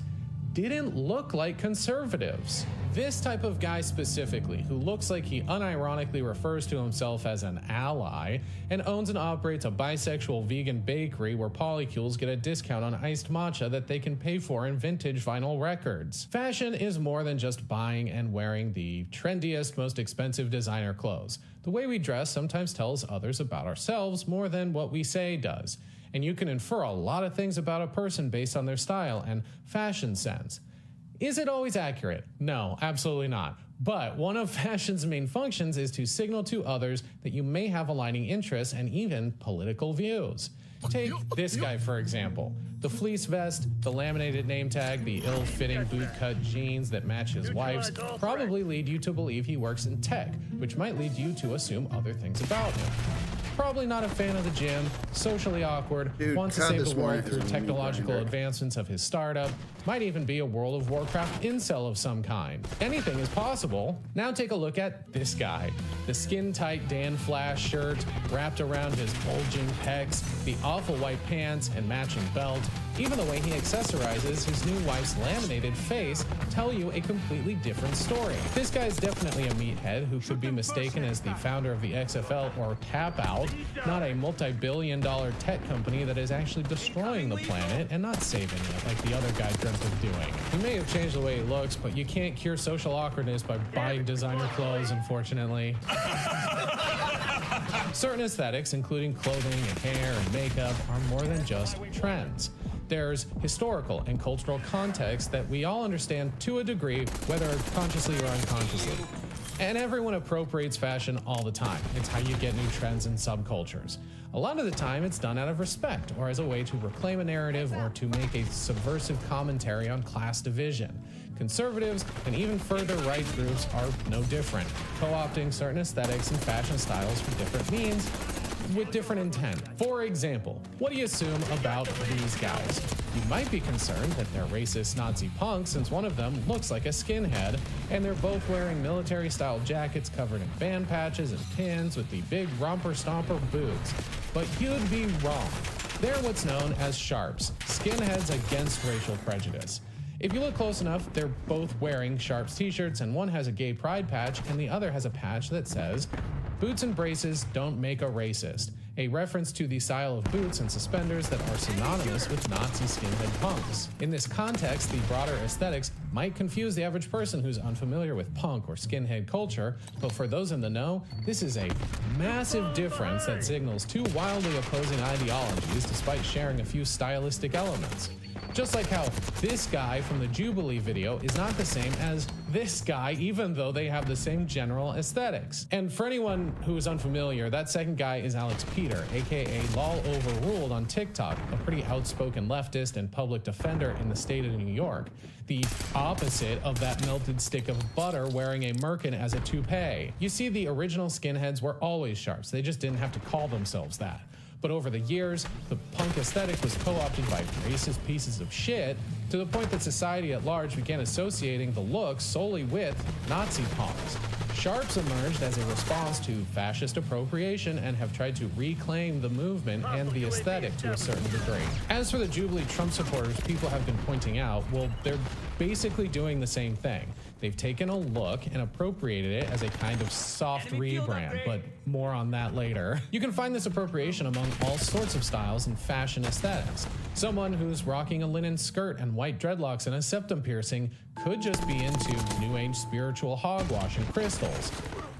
didn't look like conservatives. This type of guy specifically, who looks like he unironically refers to himself as an ally and owns and operates a bisexual vegan bakery where polycules get a discount on iced matcha that they can pay for in vintage vinyl records. Fashion is more than just buying and wearing the trendiest, most expensive designer clothes. The way we dress sometimes tells others about ourselves more than what we say does. And you can infer a lot of things about a person based on their style and fashion sense. Is it always accurate? No, absolutely not. But one of fashion's main functions is to signal to others that you may have aligning interests and even political views. Take this guy, for example. The fleece vest, the laminated name tag, the ill-fitting bootcut jeans that match his wife's probably lead you to believe he works in tech, which might lead you to assume other things about him. Probably not a fan of the gym, socially awkward, wants to save the world through technological advancements of his startup, might even be a World of Warcraft incel of some kind. Anything is possible. Now take a look at this guy. The skin-tight Dan Flash shirt wrapped around his bulging pecs, the awful white pants and matching belt, even the way he accessorizes his new wife's laminated face tell you a completely different story. This guy's definitely a meathead who could be mistaken as the founder of the XFL or Tap Out, not a multi-billion-dollar tech company that is actually destroying the planet and not saving it like the other guy dreamt of doing. He may have changed the way he looks, but you can't cure social awkwardness by buying designer clothes, unfortunately. Certain aesthetics, including clothing and hair and makeup, are more than just trends. There's historical and cultural context that we all understand to a degree, whether consciously or unconsciously. And everyone appropriates fashion all the time. It's how you get new trends and subcultures. A lot of the time, it's done out of respect or as a way to reclaim a narrative or to make a subversive commentary on class division. Conservatives and even further right groups are no different, co-opting certain aesthetics and fashion styles for different means with different intent. For example, what do you assume about these guys? You might be concerned that they're racist Nazi punks since one of them looks like a skinhead, and they're both wearing military-style jackets covered in band patches and pins with the big romper-stomper boots. But you'd be wrong. They're what's known as sharps, skinheads against racial prejudice. If you look close enough, they're both wearing Sharps t-shirts, and one has a gay pride patch and the other has a patch that says, "Boots and braces don't make a racist," a reference to the style of boots and suspenders that are synonymous with Nazi skinhead punks. In this context, the broader aesthetics might confuse the average person who's unfamiliar with punk or skinhead culture, but for those in the know, this is a massive difference that signals two wildly opposing ideologies despite sharing a few stylistic elements. Just like how this guy from the Jubilee video is not the same as this guy, even though they have the same general aesthetics. And for anyone who is unfamiliar, that second guy is Alex Peter, aka Lol Overruled on TikTok, a pretty outspoken leftist and public defender in the state of New York. The opposite of that melted stick of butter wearing a merkin as a toupee. You see, the original skinheads were always sharps. They just didn't have to call themselves that. But over the years, the punk aesthetic was co-opted by racist pieces of shit to the point that society at large began associating the look solely with Nazi punks. Sharps emerged as a response to fascist appropriation and have tried to reclaim the movement and the aesthetic to a certain degree. As for the Jubilee Trump supporters, people have been pointing out, well, they're basically doing the same thing. They've taken a look and appropriated it as a kind of soft rebrand, but more on that later. You can find this appropriation among all sorts of styles and fashion aesthetics. Someone who's rocking a linen skirt and white dreadlocks and a septum piercing could just be into new age spiritual hogwash and crystals.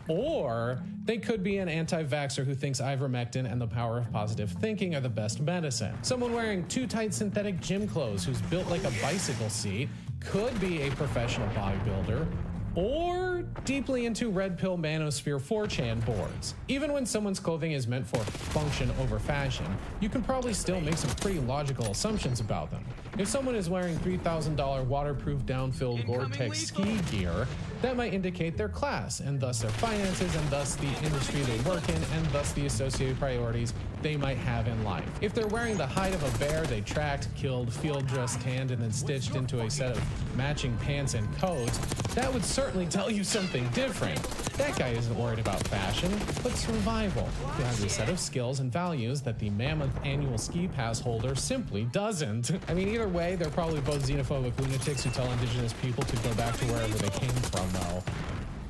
Or they could be an anti-vaxxer who thinks ivermectin and the power of positive thinking are the best medicine. Someone wearing too tight synthetic gym clothes who's built like a bicycle seat could be a professional bodybuilder, or deeply into red pill manosphere 4chan boards. Even when someone's clothing is meant for function over fashion, you can probably still make some pretty logical assumptions about them. If someone is wearing $3,000 waterproof down-filled Gore-Tex ski gear, that might indicate their class, and thus their finances, and thus the industry they work in, and thus the associated priorities they might have in life. If they're wearing the hide of a bear they tracked, killed, field dressed, tanned, and then stitched into a set of matching pants and coats, that would certainly tell you something different. That guy isn't worried about fashion, but survival. He has a set of skills and values that the mammoth annual ski pass holder simply doesn't. I mean, either way, they're probably both xenophobic lunatics who tell indigenous people to go back to wherever they came from, though.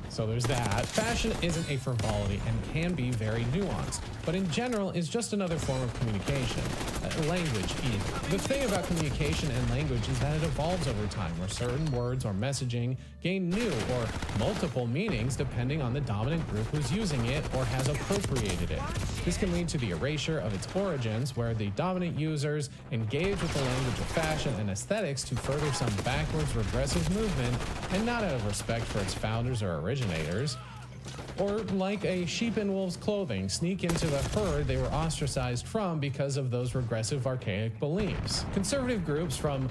So there's that. Fashion isn't a frivolity and can be very nuanced, but in general is just another form of communication. Language, even. The thing about communication and language is that it evolves over time, where certain words or messaging gain new or multiple meanings depending on the dominant group who's using it or has appropriated it. This can lead to the erasure of its origins, where the dominant users engage with the language of fashion and aesthetics to further some backwards regressive movement, and not out of respect for its founders or originators. Or like a sheep in wolf's clothing, sneak into the herd they were ostracized from because of those regressive archaic beliefs. Conservative groups from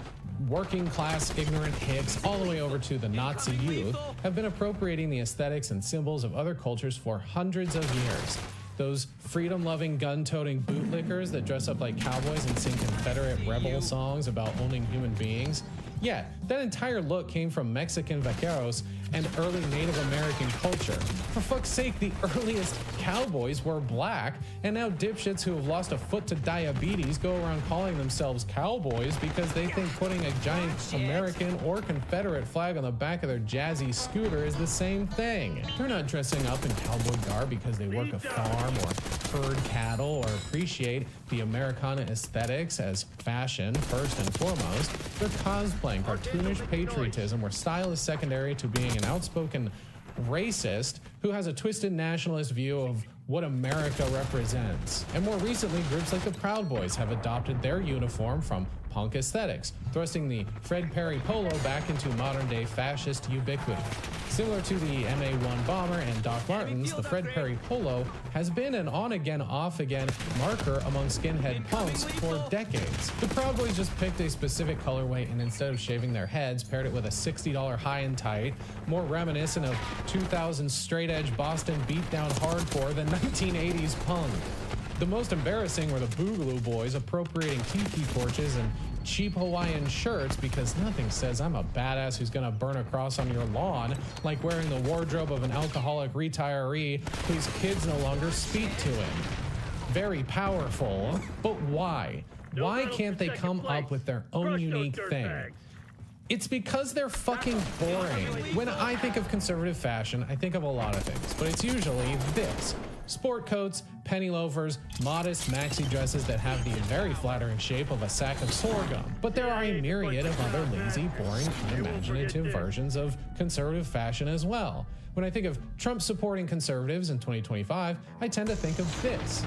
working class ignorant hicks all the way over to the Nazi youth have been appropriating the aesthetics and symbols of other cultures for hundreds of years. Those freedom-loving, gun-toting bootlickers that dress up like cowboys and sing Confederate rebel songs about owning human beings. Yeah, that entire look came from Mexican vaqueros and early Native American culture. For fuck's sake, the earliest cowboys were black, and now dipshits who have lost a foot to diabetes go around calling themselves cowboys because they think putting a giant American or Confederate flag on the back of their jazzy scooter is the same thing. They're not dressing up in cowboy garb because they work a farm or herd cattle or appreciate the Americana aesthetics as fashion first and foremost. They're cosplaying cartoonish patriotism where style is secondary to being an outspoken racist who has a twisted nationalist view of what America represents. And more recently, groups like the Proud Boys have adopted their uniform from punk aesthetics, thrusting the Fred Perry polo back into modern-day fascist ubiquity. Similar to the MA-1 bomber and Doc Martens, the Fred Perry polo has been an on-again, off-again marker among skinhead punks for decades. The Proud Boys just picked a specific colorway and instead of shaving their heads, paired it with a $60 high and tight, more reminiscent of 2000 straight-edge Boston beatdown hardcore than 1980s punk. The most embarrassing were the Boogaloo Boys appropriating tiki torches and cheap Hawaiian shirts because nothing says I'm a badass who's gonna burn a cross on your lawn like wearing the wardrobe of an alcoholic retiree whose kids no longer speak to him. Very powerful, but why? Why can't they come up with their own unique thing? It's because they're fucking boring. When I think of conservative fashion, I think of a lot of things, but it's usually this. Sport coats, penny loafers, modest maxi dresses that have the very flattering shape of a sack of sorghum. But there are a myriad of other lazy, boring, unimaginative versions of conservative fashion as well. When I think of Trump supporting conservatives in 2025, I tend to think of this,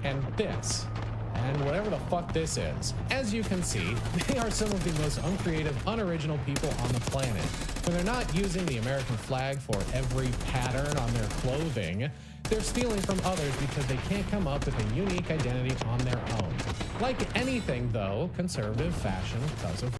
and this, and whatever the fuck this is. As you can see, they are some of the most uncreative, unoriginal people on the planet. When they're not using the American flag for every pattern on their clothing, they're stealing from others because they can't come up with a unique identity on their own. Like anything, though, conservative fashion does